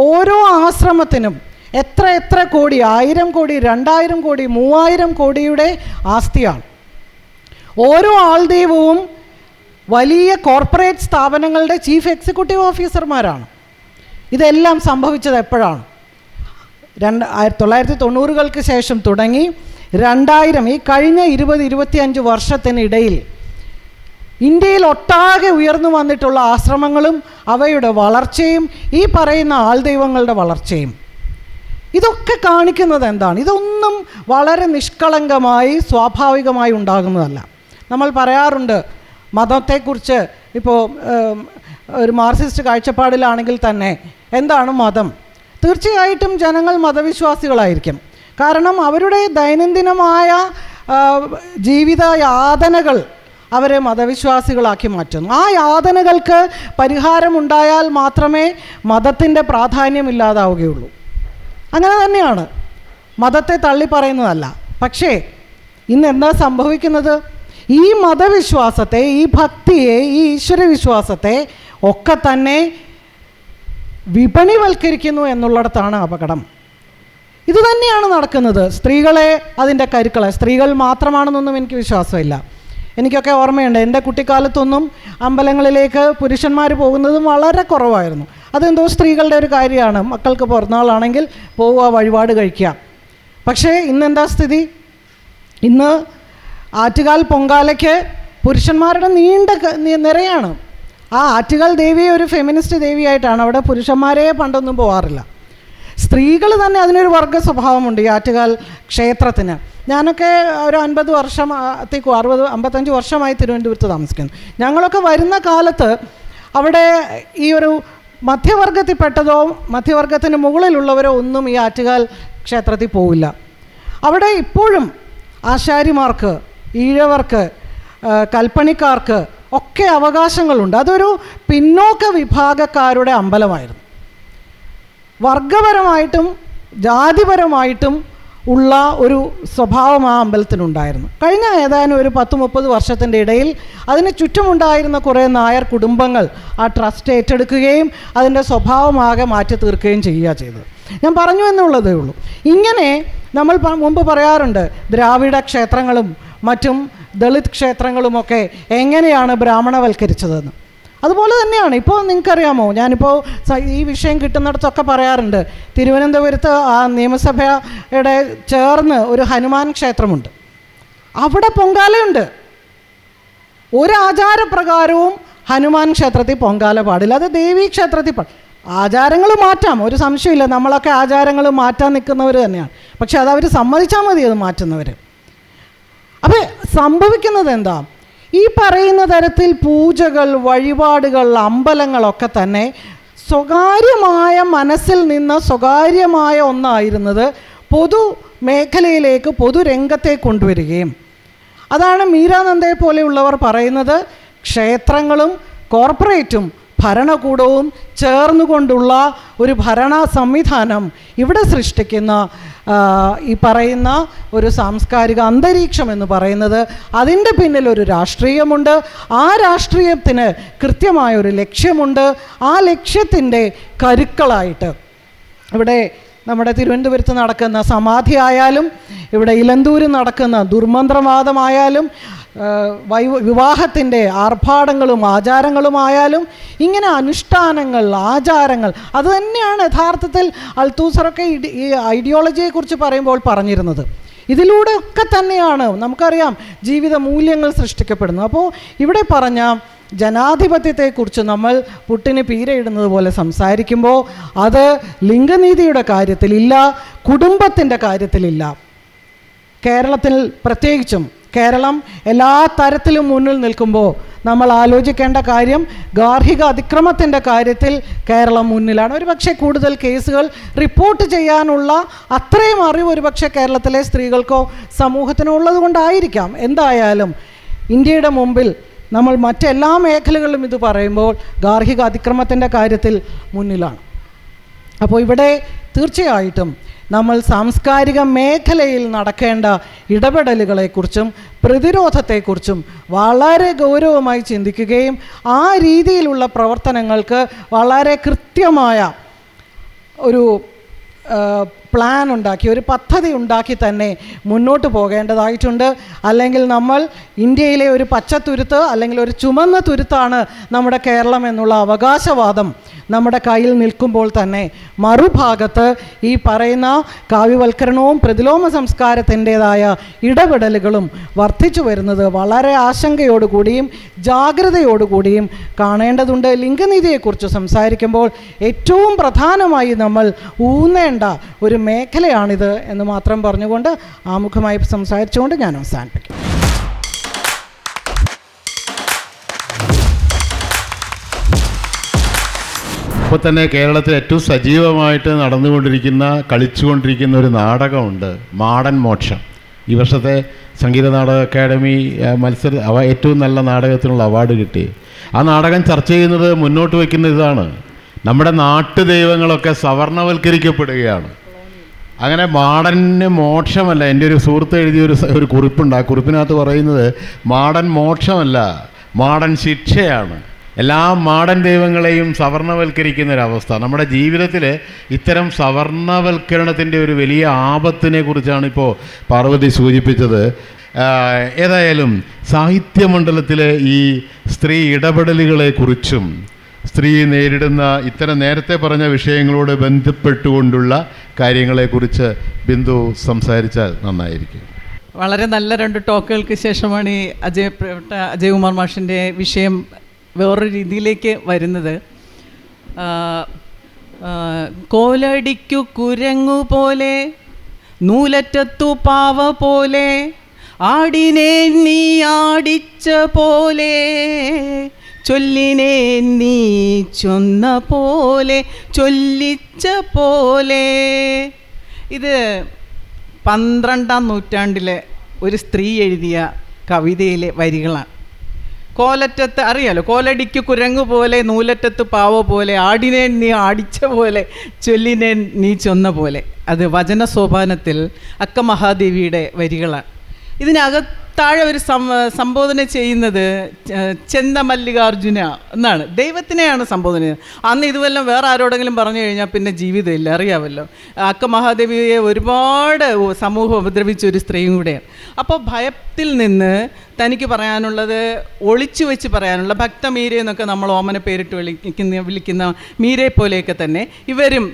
ഓരോ ആശ്രമത്തിനും എത്ര കോടി, 1000 കോടി, 2000 കോടി, 3000 കോടിയുടെ ആസ്തിയാണ്. ഓരോ ആൾ ദൈവവും വലിയ കോർപ്പറേറ്റ് സ്ഥാപനങ്ങളുടെ ചീഫ് എക്സിക്യൂട്ടീവ് ഓഫീസർമാരാണ്. ഇതെല്ലാം സംഭവിച്ചത് എപ്പോഴാണ്? 1990-കൾക്ക് ശേഷം തുടങ്ങി 2000, ഈ കഴിഞ്ഞ 20-25 വർഷത്തിനിടയിൽ ഇന്ത്യയിൽ ഒട്ടാകെ ഉയർന്നു വന്നിട്ടുള്ള ആശ്രമങ്ങളും അവയുടെ വളർച്ചയും ഈ പറയുന്ന ആൾദൈവങ്ങളുടെ വളർച്ചയും ഇതൊക്കെ കാണിക്കുന്നത് എന്താണ്? ഇതൊന്നും വളരെ നിഷ്കളങ്കമായി സ്വാഭാവികമായി ഉണ്ടാകുന്നതല്ല. നമ്മൾ പറയാറുണ്ട് മതത്തെക്കുറിച്ച്. ഇപ്പോൾ ഒരു മാർക്സിസ്റ്റ് കാഴ്ചപ്പാടിലാണെങ്കിൽ തന്നെ എന്താണ് മതം? തീർച്ചയായിട്ടും ജനങ്ങൾ മതവിശ്വാസികളായിരിക്കും. കാരണം അവരുടെ ദൈനംദിനമായ ജീവിത യാതനകൾ അവരെ മതവിശ്വാസികളാക്കി മാറ്റുന്നു. ആ യാതനകൾക്ക് പരിഹാരമുണ്ടായാൽ മാത്രമേ മതത്തിൻ്റെ പ്രാധാന്യമില്ലാതാവുകയുള്ളൂ. അങ്ങനെ തന്നെയാണ്, മതത്തെ തള്ളി പറയുന്നതല്ല. പക്ഷേ ഇന്ന് എന്താ സംഭവിക്കുന്നത്? ഈ മതവിശ്വാസത്തെ, ഈ ഭക്തിയെ, ഈ ഈശ്വരവിശ്വാസത്തെ ഒക്കെ തന്നെ വിപണിവൽക്കരിക്കുന്നു എന്നുള്ളിടത്താണ് അപകടം. ഇതുതന്നെയാണ് നടക്കുന്നത്. സ്ത്രീകളെ, അതിൻ്റെ കരുക്കളെ, സ്ത്രീകൾ മാത്രമാണെന്നൊന്നും എനിക്ക് വിശ്വാസമില്ല. എനിക്കൊക്കെ ഓർമ്മയുണ്ട്, എൻ്റെ കുട്ടിക്കാലത്തൊന്നും അമ്പലങ്ങളിലേക്ക് പുരുഷന്മാർ പോകുന്നതും വളരെ കുറവായിരുന്നു. അതെന്തോ സ്ത്രീകളുടെ ഒരു കാര്യമാണ്. മക്കൾക്ക് പിറന്നാളാണെങ്കിൽ പോവുക, വഴിപാട് കഴിക്കുക. പക്ഷേ ഇന്നെന്താ സ്ഥിതി? ഇന്ന് ആറ്റുകാൽ പൊങ്കാലയ്ക്ക് പുരുഷന്മാരുടെ നീണ്ട നിരയാണ്. ആ ആറ്റുകാൽ ദേവിയെ ഒരു ഫെമിനിസ്റ്റ് ദേവിയായിട്ടാണ്. അവിടെ പുരുഷന്മാരെ പണ്ടൊന്നും പോകാറില്ല. സ്ത്രീകൾ തന്നെ അതിനൊരു വർഗ സ്വഭാവമുണ്ട് ഈ ആറ്റുകാൽ ക്ഷേത്രത്തിന്. ഞാനൊക്കെ ഒരു 50 വർഷത്തേക്കും 55 വർഷമായി തിരുവനന്തപുരത്ത് താമസിക്കുന്നു. ഞങ്ങളൊക്കെ വരുന്ന കാലത്ത് അവിടെ ഈ ഒരു മധ്യവർഗത്തിൽപ്പെട്ടതോ മധ്യവർഗത്തിന് മുകളിലുള്ളവരോ ഒന്നും ഈ ആറ്റുകാൽ ക്ഷേത്രത്തിൽ പോവില്ല. അവിടെ ഇപ്പോഴും ആശാരിമാർക്ക്, ഈഴവർക്ക്, കൽപ്പണിക്കാർക്ക് ഒക്കെ അവകാശങ്ങളുണ്ട്. അതൊരു പിന്നോക്ക വിഭാഗക്കാരുടെ അമ്പലമായിരുന്നു. വർഗപരമായിട്ടും ജാതിപരമായിട്ടും ഉള്ള ഒരു സ്വഭാവം ആ അമ്പലത്തിനുണ്ടായിരുന്നു. കഴിഞ്ഞ ഏതാനും ഒരു 10-30 വർഷത്തിൻ്റെ ഇടയിൽ അതിന് ചുറ്റുമുണ്ടായിരുന്ന കുറേ നായർ കുടുംബങ്ങൾ ആ ട്രസ്റ്റ് ഏറ്റെടുക്കുകയും അതിൻ്റെ സ്വഭാവമാകെ മാറ്റി തീർക്കുകയും ചെയ്യുക ചെയ്തത്. ഞാൻ പറഞ്ഞു എന്നുള്ളതേ ഉള്ളൂ. ഇങ്ങനെ നമ്മൾ മുമ്പ് പറയാറുണ്ട്, ദ്രാവിഡ ക്ഷേത്രങ്ങളും മറ്റും ദളിത് ക്ഷേത്രങ്ങളുമൊക്കെ എങ്ങനെയാണ് ബ്രാഹ്മണവൽക്കരിച്ചതെന്ന്. അതുപോലെ തന്നെയാണ് ഇപ്പോൾ. നിങ്ങൾക്കറിയാമോ, ഞാനിപ്പോൾ ഈ വിഷയം കിട്ടുന്നിടത്തൊക്കെ പറയാറുണ്ട്, തിരുവനന്തപുരത്ത് ആ നിയമസഭയുടെ ചേർന്ന് ഒരു ഹനുമാൻ ക്ഷേത്രമുണ്ട്. അവിടെ പൊങ്കാലയുണ്ട്. ഒരു ആചാരപ്രകാരവും ഹനുമാൻ ക്ഷേത്രത്തിൽ പൊങ്കാല പാടില്ല. അത് ദേവീ ക്ഷേത്രത്തിൽ ആചാരങ്ങൾ മാറ്റാം, ഒരു സംശയമില്ല. നമ്മളൊക്കെ ആചാരങ്ങൾ മാറ്റാൻ നിൽക്കുന്നവർ തന്നെയാണ്. പക്ഷെ അതവർ സമ്മതിച്ചാൽ മതി, അത് മാറ്റുന്നവർ. അപ്പോൾ സംഭവിക്കുന്നത് എന്താ? ഈ പറയുന്ന തരത്തിൽ പൂജകൾ, വഴിപാടുകൾ, അമ്പലങ്ങളൊക്കെ തന്നെ സ്വകാര്യമായ മനസ്സിൽ നിന്ന് സ്വകാര്യമായ ഒന്നായിരുന്നത് പൊതു മേഖലയിലേക്ക്, പൊതുരംഗത്തേക്ക് കൊണ്ടുവരികയും, അതാണ് മീരാനന്ദയെ പോലെയുള്ളവർ പറയുന്നത്, ക്ഷേത്രങ്ങളും കോർപ്പറേറ്റും ഭരണകൂടവും ചേർന്നുകൊണ്ടുള്ള ഒരു ഭരണ സംവിധാനം ഇവിടെ സൃഷ്ടിക്കുന്ന ഈ പറയുന്ന ഒരു സാംസ്കാരിക അന്തരീക്ഷം എന്ന് പറയുന്നത്, അതിൻ്റെ പിന്നിൽ ഒരു രാഷ്ട്രീയമുണ്ട്. ആ രാഷ്ട്രീയത്തിന് കൃത്യമായൊരു ലക്ഷ്യമുണ്ട്. ആ ലക്ഷ്യത്തിൻ്റെ കരുക്കളായിട്ട് ഇവിടെ നമ്മുടെ തിരുവനന്തപുരത്ത് നടക്കുന്ന സമാധി ആയാലും, ഇവിടെ ഇലന്തൂരിൽ നടക്കുന്ന ദുർമന്ത്രവാദമായാലും, വിവാഹത്തിൻ്റെ ആർഭാടങ്ങളും ആചാരങ്ങളുമായാലും, ഇങ്ങനെ അനുഷ്ഠാനങ്ങൾ, ആചാരങ്ങൾ, അതുതന്നെയാണ് യഥാർത്ഥത്തിൽ അൽത്തൂസറൊക്കെ ഈ ഐഡിയോളജിയെക്കുറിച്ച് പറയുമ്പോൾ പറഞ്ഞിരുന്നത്. ഇതിലൂടെ ഒക്കെ തന്നെയാണ് നമുക്കറിയാം ജീവിത മൂല്യങ്ങൾ സൃഷ്ടിക്കപ്പെടുന്നത്. അപ്പോൾ ഇവിടെ പറഞ്ഞ ജനാധിപത്യത്തെക്കുറിച്ച് നമ്മൾ പുട്ടിന് പീരയിടുന്നത് പോലെ സംസാരിക്കുമ്പോൾ അത് ലിംഗനീതിയുടെ കാര്യത്തിലില്ല, കുടുംബത്തിൻ്റെ കാര്യത്തിലില്ല. കേരളത്തിൽ പ്രത്യേകിച്ചും കേരളം എല്ലാ തരത്തിലും മുന്നിൽ നിൽക്കുമ്പോൾ നമ്മൾ ആലോചിക്കേണ്ട കാര്യം, ഗാർഹിക അതിക്രമത്തിൻ്റെ കാര്യത്തിൽ കേരളം മുന്നിലാണ്. ഒരുപക്ഷെ കൂടുതൽ കേസുകൾ റിപ്പോർട്ട് ചെയ്യാനുള്ള അത്രയും അറിവ് ഒരുപക്ഷെ കേരളത്തിലെ സ്ത്രീകൾക്കോ സമൂഹത്തിനോ ഉള്ളത് കൊണ്ടായിരിക്കാം. എന്തായാലും ഇന്ത്യയുടെ മുമ്പിൽ നമ്മൾ മറ്റെല്ലാ മേഖലകളിലും ഇത് പറയുമ്പോൾ ഗാർഹിക അതിക്രമത്തിൻ്റെ കാര്യത്തിൽ മുന്നിലാണ്. അപ്പോൾ ഇവിടെ തീർച്ചയായിട്ടും നമ്മൾ സാംസ്കാരിക മേഖലയിൽ നടക്കേണ്ട ഇടപെടലുകളെക്കുറിച്ചും പ്രതിരോധത്തെക്കുറിച്ചും വളരെ ഗൗരവമായി ചിന്തിക്കുകയും ആ രീതിയിലുള്ള പ്രവർത്തനങ്ങൾക്ക് വളരെ കൃത്യമായ ഒരു പ്ലാൻ ഉണ്ടാക്കി, ഒരു പദ്ധതി ഉണ്ടാക്കി തന്നെ മുന്നോട്ട് പോകേണ്ടതായിട്ടുണ്ട്. അല്ലെങ്കിൽ നമ്മൾ ഇന്ത്യയിലെ ഒരു പച്ചത്തുരുത്ത് അല്ലെങ്കിൽ ഒരു ചുമന്ന തുരുത്താണ് നമ്മുടെ കേരളം എന്നുള്ള അവകാശവാദം നമ്മുടെ കയ്യിൽ നിൽക്കുമ്പോൾ തന്നെ മറുഭാഗത്ത് ഈ പറയുന്ന കാവ്യവൽക്കരണവും പ്രതിലോമ സംസ്കാരത്തിൻ്റേതായ ഇടപെടലുകളും വർദ്ധിച്ചു വരുന്നത് വളരെ ആശങ്കയോടുകൂടിയും ജാഗ്രതയോടുകൂടിയും കാണേണ്ടതുണ്ട്. ലിംഗനീതിയെക്കുറിച്ച് സംസാരിക്കുമ്പോൾ ഏറ്റവും പ്രധാനമായി നമ്മൾ ഊന്നേണ്ട ഒരു മേഖലയാണിത് എന്ന് മാത്രം പറഞ്ഞുകൊണ്ട് ആമുഖമായി സംസാരിച്ചുകൊണ്ട് ഞാൻ അവസാനിപ്പിക്കും. ഇപ്പോൾ തന്നെ കേരളത്തിൽ ഏറ്റവും സജീവമായിട്ട് കളിച്ചുകൊണ്ടിരിക്കുന്ന ഒരു നാടകമുണ്ട്, മാടൻ മോക്ഷം. ഈ വർഷത്തെ സംഗീത നാടക അക്കാദമി ഏറ്റവും നല്ല നാടകത്തിനുള്ള അവാർഡ് കിട്ടി. ആ നാടകം ചർച്ച ചെയ്യുന്നത്, മുന്നോട്ട് വയ്ക്കുന്ന ഇതാണ്: നമ്മുടെ നാട്ടു ദൈവങ്ങളൊക്കെ സവർണവൽക്കരിക്കപ്പെടുകയാണ്. അങ്ങനെ മാടന് മോക്ഷമല്ല. എൻ്റെ ഒരു സുഹൃത്ത് എഴുതിയ ഒരു കുറിപ്പുണ്ട്. ആ കുറിപ്പിനകത്ത് പറയുന്നത് മാടൻ മോക്ഷമല്ല, മാടൻ ശിക്ഷയാണ്. എല്ലാ മാടൻ ദൈവങ്ങളെയും സവർണവൽക്കരിക്കുന്ന ഒരവസ്ഥ. നമ്മുടെ ജീവിതത്തിൽ ഇത്തരം സവർണവൽക്കരണത്തിൻ്റെ ഒരു വലിയ ആപത്തിനെ കുറിച്ചാണ് ഇപ്പോൾ പാർവതി സൂചിപ്പിച്ചത്. ഏതായാലും സാഹിത്യമണ്ഡലത്തിലെ ഈ സ്ത്രീ ഇടപെടലുകളെക്കുറിച്ചും സ്ത്രീ നേരിടുന്ന ഇത്തരം നേരത്തെ പറഞ്ഞ വിഷയങ്ങളോട് ബന്ധപ്പെട്ടുകൊണ്ടുള്ള കാര്യങ്ങളെക്കുറിച്ച് ബിന്ദു സംസാരിച്ചാൽ നന്നായിരിക്കും. വളരെ നല്ല 2 ടോക്കുകൾക്ക് ശേഷമാണ് ഈ അജയകുമാർ മാഷിൻ്റെ വിഷയം വേറൊരു രീതിയിലേക്ക് വരുന്നത്. കോലടിക്കു കുരങ്ങു പോലെ, നൂലറ്റത്തു പാവ പോലെ, ആടിനെ നീ ആടിച്ച പോലെ, ചൊല്ലിനെ നീ ചൊന്ന പോലെ, ചൊല്ലിച്ച പോലെ. ഇത് 12ാം നൂറ്റാണ്ടിലെ ഒരു സ്ത്രീ എഴുതിയ കവിതയിലെ വരികളാണ്. കോലറ്റത്ത് അറിയാലോ, കോലടിക്ക് കുരങ്ങു പോലെ, നൂലറ്റത്ത് പാവ പോലെ, ആടിനെ നീ ആടിച്ച പോലെ, ചൊല്ലിനെ നീ ചൊന്ന പോലെ. അത് വചന സോപാനത്തിൽ അക്ക മഹാദേവിയുടെ വരികളാണ്. ഇതിനകത്താഴെ ഒരു സംബോധന ചെയ്യുന്നത് ചെന്തമല്ലികാർജുന എന്നാണ്, ദൈവത്തിനെയാണ് സംബോധന ചെയ്യുന്നത്. അന്ന് ഇതുവെല്ലാം വേറെ ആരോടെങ്കിലും പറഞ്ഞു കഴിഞ്ഞാൽ പിന്നെ ജീവിതമില്ല, അറിയാമല്ലോ. അക്ക മഹാദേവിയെ ഒരുപാട് സമൂഹം ഉപദ്രവിച്ച ഒരു സ്ത്രീയും കൂടെയാണ്. അപ്പോൾ ഭയത്തിൽ നിന്ന് തനിക്ക് പറയാനുള്ളത് ഒളിച്ചു വെച്ച് പറയാനുള്ള ഭക്തമീര എന്നൊക്കെ നമ്മൾ ഓമന പേരിട്ട് വിളിക്കുന്ന മീരയെ പോലെയൊക്കെ തന്നെ ഇവരും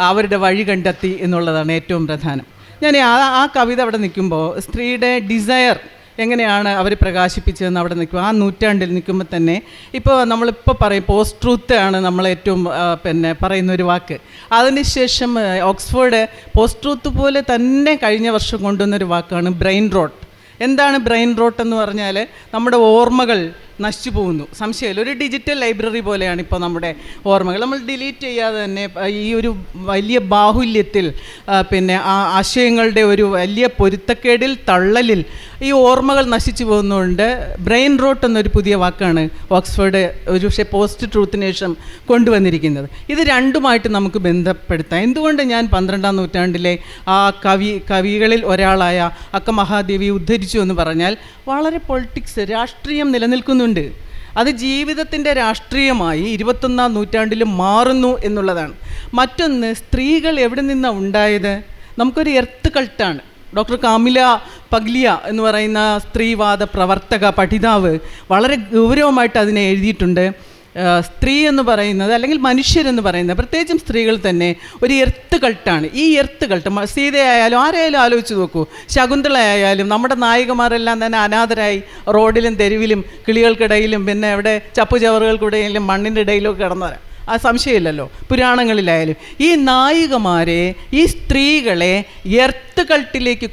അവരുടെ വഴി കണ്ടെത്തി എന്നുള്ളതാണ് ഏറ്റവും പ്രധാനം. ഞാൻ ആ കവിത അവിടെ നിൽക്കുമ്പോൾ സ്ത്രീയുടെ ഡിസയർ എങ്ങനെയാണ് അവർ പ്രകാശിപ്പിച്ചതെന്ന് അവിടെ നിൽക്കും. ആ നൂറ്റാണ്ടിൽ നിൽക്കുമ്പോൾ തന്നെ ഇപ്പോൾ നമ്മളിപ്പോൾ പറയും പോസ്റ്റ് ട്രൂത്ത് ആണ് നമ്മൾ ഏറ്റവും പറയുന്നൊരു വാക്ക്. അതിനുശേഷം ഓക്സ്ഫോർഡ് പോസ്റ്റ് ട്രൂത്ത് പോലെ തന്നെ കഴിഞ്ഞ വർഷം കൊണ്ടുവന്നൊരു വാക്കാണ് ബ്രെയിൻ റോട്ട്. എന്താണ് ബ്രെയിൻ റോട്ട് എന്ന് പറഞ്ഞാൽ നമ്മുടെ ഓർമ്മകൾ നശിച്ചു പോകുന്നു. സംശയമില്ല, ഒരു ഡിജിറ്റൽ ലൈബ്രറി പോലെയാണ് ഇപ്പോൾ നമ്മുടെ ഓർമ്മകൾ. നമ്മൾ ഡിലീറ്റ് ചെയ്യാതെ തന്നെ ഈ ഒരു വലിയ ബാഹുല്യത്തിൽ ആശയങ്ങളുടെ ഒരു വലിയ പൊരുത്തക്കേടിൽ തള്ളലിൽ ഈ ഓർമ്മകൾ നശിച്ചു പോകുന്നതുകൊണ്ട് ബ്രെയിൻ റോട്ട് എന്നൊരു പുതിയ വാക്കാണ് ഓക്സ്ഫോർഡ് ഒരു പക്ഷേ പോസ്റ്റ് ട്രൂത്തിന് ശേഷം കൊണ്ടുവന്നിരിക്കുന്നത്. ഇത് രണ്ടുമായിട്ട് നമുക്ക് ബന്ധപ്പെടുത്താം. എന്തുകൊണ്ട് ഞാൻ 12ാം നൂറ്റാണ്ടിലെ ആ കവികളിൽ ഒരാളായ അക്ക മഹാദേവി ഉദ്ധരിച്ചു എന്ന് പറഞ്ഞാൽ, വളരെ പൊളിറ്റിക്സ്, രാഷ്ട്രീയം നിലനിൽക്കുന്നുണ്ട്. അത് ജീവിതത്തിൻ്റെ രാഷ്ട്രീയമായി 21ാം നൂറ്റാണ്ടിൽ മാറുന്നു എന്നുള്ളതാണ്. മറ്റൊന്ന്, സ്ത്രീകൾ എവിടെ നിന്നാണ് ഉണ്ടായത്? നമുക്കൊരു എർത്ത് കൾട്ടാണ്. ഡോക്ടർ കാമില പഗ്ലിയ എന്ന് പറയുന്ന സ്ത്രീവാദ പ്രവർത്തക പഠിതാവ് വളരെ ഗൗരവമായിട്ട് അതിനെ എഴുതിയിട്ടുണ്ട്. സ്ത്രീ എന്ന് പറയുന്നത്, അല്ലെങ്കിൽ മനുഷ്യരെന്ന് പറയുന്നത്, പ്രത്യേകിച്ചും സ്ത്രീകൾ തന്നെ ഒരു എർത്ത് കൾട്ടാണ്. ഈ എർത്ത് കൾട്ട് സീതയായാലും ആരെയായാലും ആലോചിച്ച് നോക്കൂ, ശകുന്തളയായാലും നമ്മുടെ നായികമാരെല്ലാം തന്നെ അനാഥരായി റോഡിലും തെരുവിലും കിളികൾക്കിടയിലും പിന്നെ അവിടെ ചപ്പുചവറുകൾക്കിടയിലും മണ്ണിൻ്റെ ഇടയിലും കിടന്നവരാണ്. ആ സംശയമില്ലല്ലോ. പുരാണങ്ങളിലായാലും ഈ നായികമാരെ, ഈ സ്ത്രീകളെ എർത്ത് കൾട്ടിലേക്ക്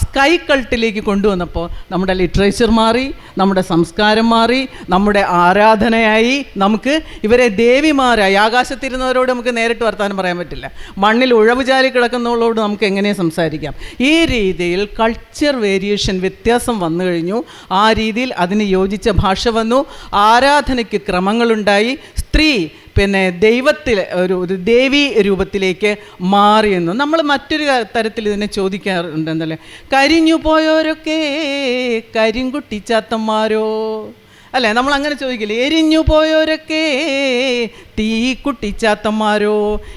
സ്കൈ കൾട്ടിലേക്ക് കൊണ്ടുവന്നപ്പോൾ നമ്മുടെ ലിറ്ററേച്ചർ മാറി, നമ്മുടെ സംസ്കാരം മാറി, നമ്മുടെ ആരാധനയായി. നമുക്ക് ഇവരെ ദേവിമാരായി. ആകാശത്തിരുന്നവരോട് നമുക്ക് നേരിട്ട് വർത്താനം പറയാൻ പറ്റില്ല, മണ്ണിൽ ഉഴവുചാലി കിടക്കുന്നവരോട് നമുക്ക് എങ്ങനെ സംസാരിക്കാം? ഈ രീതിയിൽ കൾച്ചർ വേരിയേഷൻ, വ്യത്യാസം വന്നു കഴിഞ്ഞു. ആ രീതിയിൽ അതിന് യോജിച്ച ഭാഷ വന്നു, ആരാധനയ്ക്ക് ക്രമങ്ങളുണ്ടായി. സ്ത്രീ ദൈവത്തിൽ ഒരു ദേവി രൂപത്തിലേക്ക് മാറിയെന്നു നമ്മൾ മറ്റൊരു തരത്തിൽ ഇതിനെ ചോദിക്കാറുണ്ട്. എന്തല്ലേ, കരിഞ്ഞു പോയോരൊക്കെ കരിങ്കുട്ടിച്ചാത്തന്മാരോ അല്ലേ? നമ്മൾ അങ്ങനെ ചോദിക്കില്ലേ? എരിഞ്ഞു പോയോരൊക്കെ തീക്കുട്ടിച്ചാത്തന്മാരോ?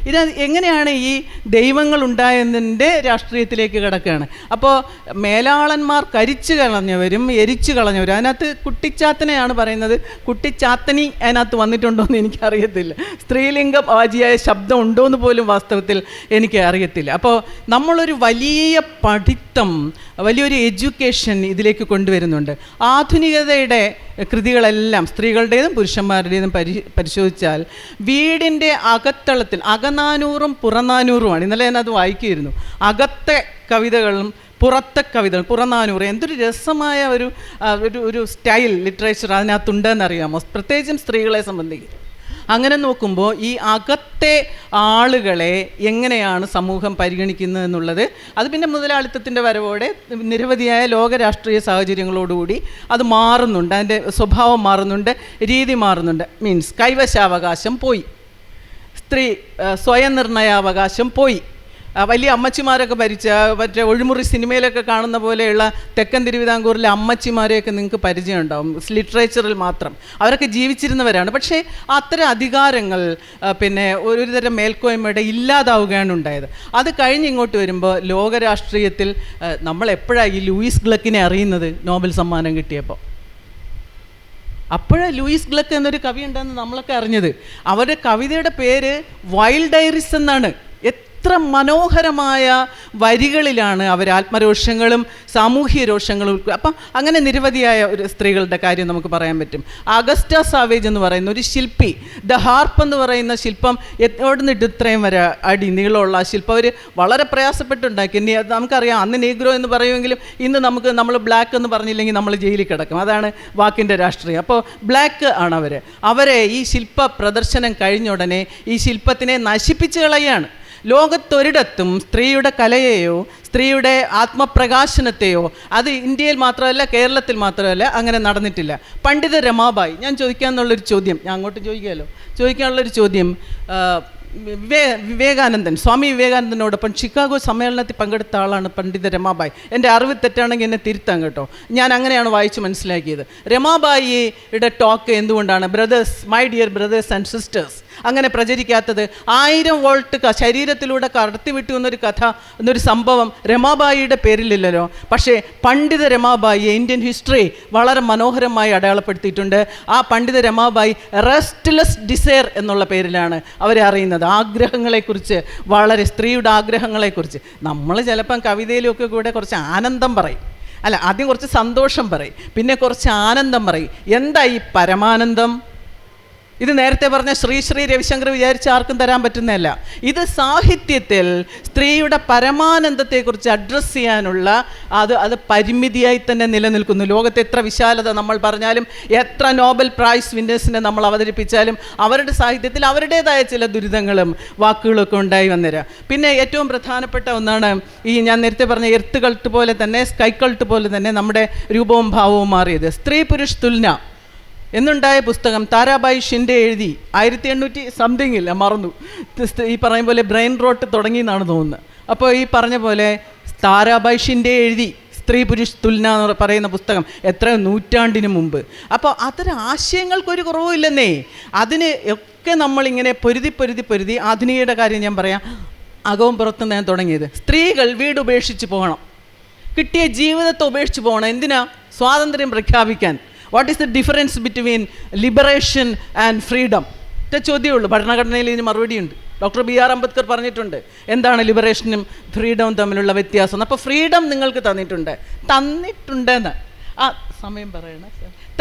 ഇത് എങ്ങനെയാണ് ഈ ദൈവങ്ങൾ ഉണ്ടായതിൻ്റെ രാഷ്ട്രീയത്തിലേക്ക് കിടക്കുകയാണ്. അപ്പോൾ മേലാളന്മാർ കരിച്ചു കളഞ്ഞവരും എരിച്ചു കളഞ്ഞവരും, അതിനകത്ത് കുട്ടിച്ചാത്തനെയാണ് പറയുന്നത്. കുട്ടിച്ചാത്തനി അതിനകത്ത് വന്നിട്ടുണ്ടോ എന്ന് എനിക്കറിയത്തില്ല. സ്ത്രീലിംഗം വാചിയായ ശബ്ദം ഉണ്ടോ എന്ന് പോലും വാസ്തവത്തിൽ എനിക്ക് അറിയത്തില്ല. അപ്പോൾ നമ്മളൊരു വലിയ പഠിത്തം, വലിയൊരു എഡ്യൂക്കേഷൻ ഇതിലേക്ക് കൊണ്ടുവരുന്നുണ്ട്. ആധുനികതയുടെ കൃതികളെല്ലാം സ്ത്രീകളുടേതും പുരുഷന്മാരുടേതും പരിശോധിച്ചാൽ വീടിൻ്റെ അകത്തളത്തിൽ അകനാനൂറും പുറനാനൂറുമാണ്. ഇന്നലെ ഞാനത് വായിക്കുമായിരുന്നു. അകത്തെ കവിതകളും പുറത്തെ കവിതകൾ, പുറനാനൂറ്. എന്തൊരു രസമായ ഒരു സ്റ്റൈൽ ലിറ്ററേച്ചർ അതിനകത്തുണ്ടെന്നറിയാമോ? പ്രത്യേകിച്ചും സ്ത്രീകളെ സംബന്ധിച്ച്. അങ്ങനെ നോക്കുമ്പോൾ ഈ അകത്തെ ആളുകളെ എങ്ങനെയാണ് സമൂഹം പരിഗണിക്കുന്നത് എന്നുള്ളത് അത് പിന്നെ മുതലാളിത്തത്തിൻ്റെ വരവോടെ നിരവധിയായ ലോക രാഷ്ട്രീയ സാഹചര്യങ്ങളോടുകൂടി അത് മാറുന്നുണ്ട്, അതിൻ്റെ സ്വഭാവം മാറുന്നുണ്ട്, രീതി മാറുന്നുണ്ട്. മീൻസ് കൈവശാവകാശം പോയി, സ്ത്രീ സ്വയം നിർണയാവകാശം പോയി. വലിയ അമ്മച്ചിമാരൊക്കെ ഭരിച്ച മറ്റേ ഒഴിമുറി സിനിമയിലൊക്കെ കാണുന്ന പോലെയുള്ള തെക്കൻ തിരുവിതാംകൂറിലെ അമ്മച്ചിമാരെയൊക്കെ നിങ്ങൾക്ക് പരിചയം ഉണ്ടാവും, ലിറ്ററേച്ചറിൽ മാത്രം. അവരൊക്കെ ജീവിച്ചിരുന്നവരാണ്. പക്ഷേ അത്തരം അധികാരങ്ങൾ പിന്നെ ഒരുതരം മേൽക്കോയ്മയുടെ ഇല്ലാതാവുകയാണ് ഉണ്ടായത്. അത് കഴിഞ്ഞ് ഇങ്ങോട്ട് വരുമ്പോൾ ലോക രാഷ്ട്രീയത്തിൽ നമ്മൾ എപ്പോഴാണ് ഈ ലൂയിസ് ഗ്ലക്കിനെ അറിയുന്നത്? നോബൽ സമ്മാനം കിട്ടിയപ്പോൾ. അപ്പോഴാണ് ലൂയിസ് ഗ്ലക്ക് എന്നൊരു കവി ഉണ്ടെന്ന് നമ്മളൊക്കെ അറിഞ്ഞത്. അവരുടെ കവിതയുടെ പേര് വൈൽഡ് ഐറിസ് എന്നാണ്. എത്ര മനോഹരമായ വരികളിലാണ് അവർ ആത്മരോഷങ്ങളും സാമൂഹ്യ രോഷങ്ങളും. അപ്പം അങ്ങനെ നിരവധിയായ ഒരു സ്ത്രീകളുടെ കാര്യം നമുക്ക് പറയാൻ പറ്റും. അഗസ്റ്റ സാവേജ് എന്ന് പറയുന്ന ഒരു ശില്പി, ദ ഹാർപ്പ് എന്ന് പറയുന്ന ശില്പം എവിടുന്ന് ഇത്രയും വരെ അടി നീളമുള്ള ആ ശില്പം അവർ വളരെ പ്രയാസപ്പെട്ടുണ്ടാക്കി. ഇനി നമുക്കറിയാം, അന്ന് നീഗ്രോ എന്ന് പറയുമെങ്കിലും ഇന്ന് നമ്മൾ ബ്ലാക്ക് എന്ന് പറഞ്ഞില്ലെങ്കിൽ നമ്മൾ ജയിലിൽ കിടക്കും. അതാണ് വാക്കിൻ്റെ രാഷ്ട്രീയം. അപ്പോൾ ബ്ലാക്ക് ആണ് അവരെ ഈ ശില്പ പ്രദർശനം കഴിഞ്ഞ ഉടനെ ഈ ശില്പത്തിനെ നശിപ്പിച്ച് കളയാണ്. ലോകത്തൊരിടത്തും സ്ത്രീയുടെ കലയെയോ സ്ത്രീയുടെ ആത്മപ്രകാശനത്തെയോ, അത് ഇന്ത്യയിൽ മാത്രമല്ല കേരളത്തിൽ മാത്രമല്ല, അങ്ങനെ നടന്നിട്ടില്ല. പണ്ഡിത രമാബായി, ഞാൻ ചോദിക്കാനുള്ളൊരു ചോദ്യം, ഞാൻ അങ്ങോട്ട് ചോദിക്കാനുള്ളൊരു ചോദ്യം, വിവേകാനന്ദൻ, സ്വാമി വിവേകാനന്ദനോടൊപ്പം ചിക്കാഗോ സമ്മേളനത്തിൽ പങ്കെടുത്ത ആളാണ് പണ്ഡിത രമാബായി. എൻ്റെ അറിവ് തെറ്റാണെങ്കിൽ എന്നെ തിരുത്താം കേട്ടോ. ഞാൻ അങ്ങനെയാണ് വായിച്ച് മനസ്സിലാക്കിയത്. രമാബായിയുടെ ടോക്ക് എന്തുകൊണ്ടാണ് my dear brothers and sisters അങ്ങനെ പ്രചരിക്കാത്തത്? 1000 വോൾട്ട് ശരീരത്തിലൂടെ കടത്തിവിട്ടു എന്നൊരു സംഭവം രമാബായിയുടെ പേരിലില്ലല്ലോ. പക്ഷേ പണ്ഡിത രമാബായിയെ ഇന്ത്യൻ ഹിസ്റ്ററി വളരെ മനോഹരമായി അടയാളപ്പെടുത്തിയിട്ടുണ്ട്. ആ പണ്ഡിത രമാബായി റെസ്റ്റ്ലെസ് ഡിസയർ എന്നുള്ള പേരിലാണ് അവരെ അറിയുന്നത്. ആഗ്രഹങ്ങളെക്കുറിച്ച്, വളരെ സ്ത്രീയുടെ ആഗ്രഹങ്ങളെക്കുറിച്ച്. നമ്മൾ ചിലപ്പം കവിതയിലൊക്കെ കൂടെ കുറച്ച് ആനന്ദം പറയും, അല്ല ആദ്യം കുറച്ച് സന്തോഷം പറയും, പിന്നെ കുറച്ച് ആനന്ദം പറയും. എന്താ ഈ പരമാനന്ദം? ഇത് നേരത്തെ പറഞ്ഞ ശ്രീ രവിശങ്കർ വിചാരിച്ച ആർക്കും തരാൻ പറ്റുന്നതല്ല. ഇത് സാഹിത്യത്തിൽ സ്ത്രീയുടെ പരമാനന്ദത്തെക്കുറിച്ച് അഡ്രസ്സ് ചെയ്യാനുള്ള അത് പരിമിതിയായി തന്നെ നിലനിൽക്കുന്നു. ലോകത്തെ എത്ര വിശാലത നമ്മൾ പറഞ്ഞാലും, എത്ര നോബൽ പ്രൈസ് വിന്നേഴ്സിനെ നമ്മൾ അവതരിപ്പിച്ചാലും, അവരുടെ സാഹിത്യത്തിൽ അവരുടേതായ ചില ദുരിതങ്ങളും വാക്കുകളൊക്കെ ഉണ്ടായി വന്നുതരാം. പിന്നെ ഏറ്റവും പ്രധാനപ്പെട്ട ഒന്നാണ് ഈ ഞാൻ നേരത്തെ പറഞ്ഞ എർത്ത് കൾട്ട് പോലെ തന്നെ, സ്കൈ കൾട്ട് പോലെ തന്നെ നമ്മുടെ രൂപവും ഭാവവും മാറിയത്. സ്ത്രീ പുരുഷ് തുലന എന്നുണ്ടായ പുസ്തകം താരാബായി ഷിൻഡെ എഴുതി 1800 സംതിങ്ങില്ല, മറന്നു. ഈ പറയും പോലെ ബ്രെയിൻ റോട്ട് തുടങ്ങി എന്നാണ് തോന്നുന്നത്. അപ്പോൾ ഈ പറഞ്ഞ പോലെ താരാബായി ഷിൻഡെ എഴുതി സ്ത്രീ പുരുഷ് തുലന എന്ന് പറയുന്ന പുസ്തകം എത്രയോ നൂറ്റാണ്ടിന് മുമ്പ്. അപ്പോൾ അത്തരം ആശയങ്ങൾക്കൊരു കുറവുമില്ലെന്നേ. അതിന് ഒക്കെ നമ്മളിങ്ങനെ പൊരുതി ആധുനികയുടെ കാര്യം ഞാൻ പറയാം, അകവും പുറത്തും ഞാൻ തുടങ്ങിയത്. സ്ത്രീകൾ വീട് ഉപേക്ഷിച്ച് പോകണം, കിട്ടിയ ജീവിതത്തെ ഉപേക്ഷിച്ച് പോകണം. എന്തിനാ? സ്വാതന്ത്ര്യം പ്രഖ്യാപിക്കാൻ. What is the difference between liberation and freedom? ഒറ്റ ചോദ്യമേ ഉള്ളൂ. ഭരണഘടനയിൽ ഇതിന് മറുപടിയുണ്ട്. ഡോക്ടർ BR അംബേദ്കർ പറഞ്ഞിട്ടുണ്ട് എന്താണ് ലിബറേഷനും ഫ്രീഡവും തമ്മിലുള്ള വ്യത്യാസം. അപ്പോൾ ഫ്രീഡം നിങ്ങൾക്ക് തന്നിട്ടുണ്ടെന്ന് സമയം പറയണം.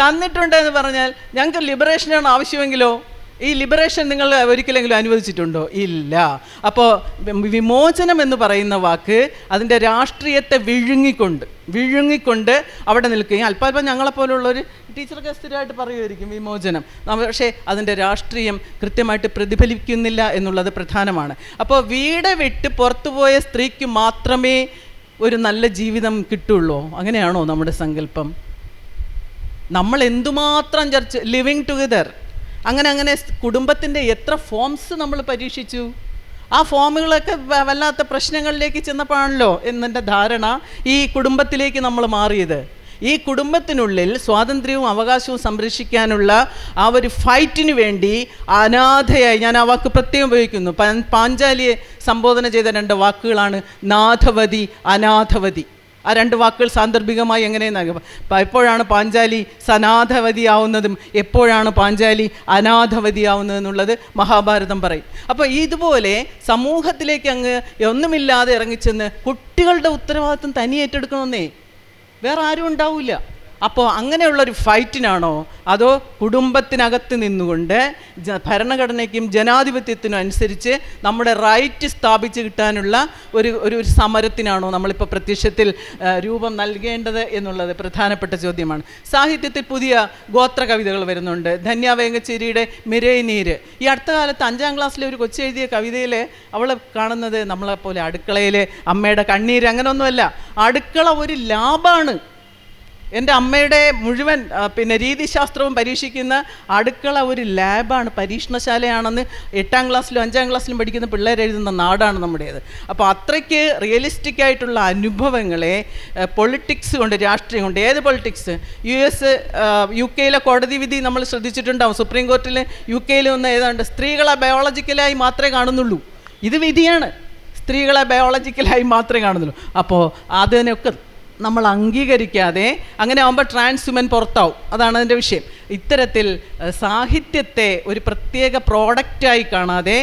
തന്നിട്ടുണ്ടെന്ന് പറഞ്ഞാൽ ഞങ്ങൾക്ക് ലിബറേഷനാണ് ആവശ്യമെങ്കിലോ ഈ ലിബറേഷൻ നിങ്ങൾ ഒരിക്കലെങ്കിലും അനുവദിച്ചിട്ടുണ്ടോ? ഇല്ല. അപ്പോൾ വിമോചനം എന്ന് പറയുന്ന വാക്ക് അതിൻ്റെ രാഷ്ട്രീയത്തെ വിഴുങ്ങിക്കൊണ്ട് അവിടെ നിൽക്കുകയും അല്പം ഞങ്ങളെപ്പോലുള്ളൊരു ടീച്ചറൊക്കെ സ്ഥിരമായിട്ട് പറയുമായിരിക്കും വിമോചനം, പക്ഷേ അതിൻ്റെ രാഷ്ട്രീയം കൃത്യമായിട്ട് പ്രതിഫലിക്കുന്നില്ല എന്നുള്ളത് പ്രധാനമാണ്. അപ്പോൾ വീട് വിട്ട് പുറത്തുപോയ സ്ത്രീക്ക് മാത്രമേ ഒരു നല്ല ജീവിതം കിട്ടുള്ളൂ? അങ്ങനെയാണോ നമ്മുടെ സങ്കല്പം? നമ്മൾ എന്തുമാത്രം ലിവിങ് ടുഗദർ, അങ്ങനെ കുടുംബത്തിൻ്റെ എത്ര ഫോംസ് നമ്മൾ പരീക്ഷിച്ചു. ആ ഫോമുകളൊക്കെ വല്ലാത്ത പ്രശ്നങ്ങളിലേക്ക് ചെന്നപ്പോഴാണല്ലോ എന്നെൻ്റെ ധാരണ ഈ കുടുംബത്തിലേക്ക് നമ്മൾ മാറിയത്. ഈ കുടുംബത്തിനുള്ളിൽ സ്വാതന്ത്ര്യവും അവകാശവും സംരക്ഷിക്കാനുള്ള ആ ഒരു ഫൈറ്റിന് വേണ്ടി അനാഥയായി, ഞാൻ ആ വാക്ക് പ്രത്യേകം ഉപയോഗിക്കുന്നു, പാഞ്ചാലിയെ സംബോധന ചെയ്ത 2 വാക്കുകളാണ് നാഥവതി, അനാഥവതി. ആ 2 വാക്കുകൾ സാന്ദർഭികമായി എങ്ങനെയെന്നാകും. എപ്പോഴാണ് പാഞ്ചാലി സനാഥവതിയാവുന്നതും എപ്പോഴാണ് പാഞ്ചാലി അനാഥവതിയാവുന്നതെന്നുള്ളത് മഹാഭാരതം പറയും. അപ്പോൾ ഇതുപോലെ സമൂഹത്തിലേക്ക് അങ്ങ് ഒന്നുമില്ലാതെ ഇറങ്ങിച്ചെന്ന് കുട്ടികളുടെ ഉത്തരവാദിത്വം തനി ഏറ്റെടുക്കണമെന്നേ, വേറെ ആരും ഉണ്ടാവില്ല. അപ്പോൾ അങ്ങനെയുള്ളൊരു ഫൈറ്റിനാണോ അതോ കുടുംബത്തിനകത്ത് നിന്നുകൊണ്ട് ഭരണഘടനയ്ക്കും ജനാധിപത്യത്തിനും അനുസരിച്ച് നമ്മുടെ റൈറ്റ് സ്ഥാപിച്ച് കിട്ടാനുള്ള ഒരു സമരത്തിനാണോ നമ്മളിപ്പോൾ പ്രത്യക്ഷത്തിൽ രൂപം നൽകേണ്ടത് എന്നുള്ളത് പ്രധാനപ്പെട്ട ചോദ്യമാണ്. സാഹിത്യത്തിൽ പുതിയ ഗോത്ര കവിതകൾ വരുന്നുണ്ട്. ധന്യ വേങ്ങച്ചേരിയുടെ മിരൈനീര്. ഈ അടുത്ത കാലത്ത് 5ാം ക്ലാസ്സിലെ ഒരു കൊച്ചെഴുതിയ കവിതയിൽ അവൾ കാണുന്നത് നമ്മളെപ്പോലെ അടുക്കളയിലെ അമ്മയുടെ കണ്ണീര് അങ്ങനെയൊന്നുമല്ല. അടുക്കള ഒരു ലാബാണ്. എൻ്റെ അമ്മയുടെ മുഴുവൻ രീതിശാസ്ത്രവും പരീക്ഷിക്കുന്ന അടുക്കള ഒരു ലാബാണ്, പരീക്ഷണശാലയാണെന്ന് 8ാം ക്ലാസ്സിലും 5ാം ക്ലാസ്സിലും പഠിക്കുന്ന പിള്ളേർ എഴുതുന്ന നാടാണ് നമ്മുടേത്. അപ്പോൾ അത്രയ്ക്ക് റിയലിസ്റ്റിക് ആയിട്ടുള്ള അനുഭവങ്ങളെ പൊളിറ്റിക്സ് കൊണ്ട്, രാഷ്ട്രീയം കൊണ്ട്, ഏത് പൊളിറ്റിക്സ്, UK കോടതി വിധി നമ്മൾ ശ്രദ്ധിച്ചിട്ടുണ്ടാവും. സുപ്രീം കോർട്ടിൽ UK ഒന്ന് ഏതാണ്ട് സ്ത്രീകളെ ബയോളജിക്കലായി മാത്രമേ കാണുന്നുള്ളൂ. ഇത് വിധിയാണ്, സ്ത്രീകളെ ബയോളജിക്കലായി മാത്രമേ കാണുന്നുള്ളൂ. അപ്പോൾ അതിനൊക്കെ നമ്മൾ അംഗീകരിക്കാതെ അങ്ങനെ ആകുമ്പോൾ ട്രാൻസ് ഹ്യൂമൻ പുറത്താവും. അതാണ് അതിൻ്റെ വിഷയം. ഇത്തരത്തിൽ സാഹിത്യത്തെ ഒരു പ്രത്യേക പ്രോഡക്റ്റായി കാണാതെ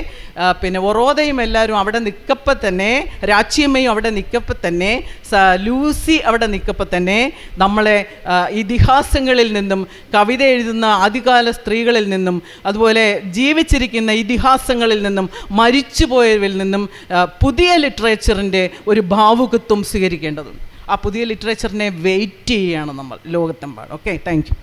ഒറോദയും എല്ലാവരും അവിടെ നിൽക്കപ്പോൾ തന്നെ, രാച്ചിയമ്മയും അവിടെ നിൽക്കപ്പോൾ തന്നെ, ലൂസി അവിടെ നിൽക്കപ്പോൾ തന്നെ നമ്മളെ ഇതിഹാസങ്ങളിൽ നിന്നും, കവിത എഴുതുന്ന ആദ്യകാല സ്ത്രീകളിൽ നിന്നും, അതുപോലെ ജീവിച്ചിരിക്കുന്ന ഇതിഹാസങ്ങളിൽ നിന്നും, മരിച്ചുപോയവരിൽ നിന്നും പുതിയ ലിറ്ററേച്ചറിൻ്റെ ഒരു ഭാവുകത്വം സ്വീകരിക്കേണ്ടതുണ്ട്. ആ പുതിയ ലിറ്ററേച്ചറിനെ വെയിറ്റ് ചെയ്യുകയാണ് നമ്മൾ ലോകത്തെമ്പാടും. Okay, thank you.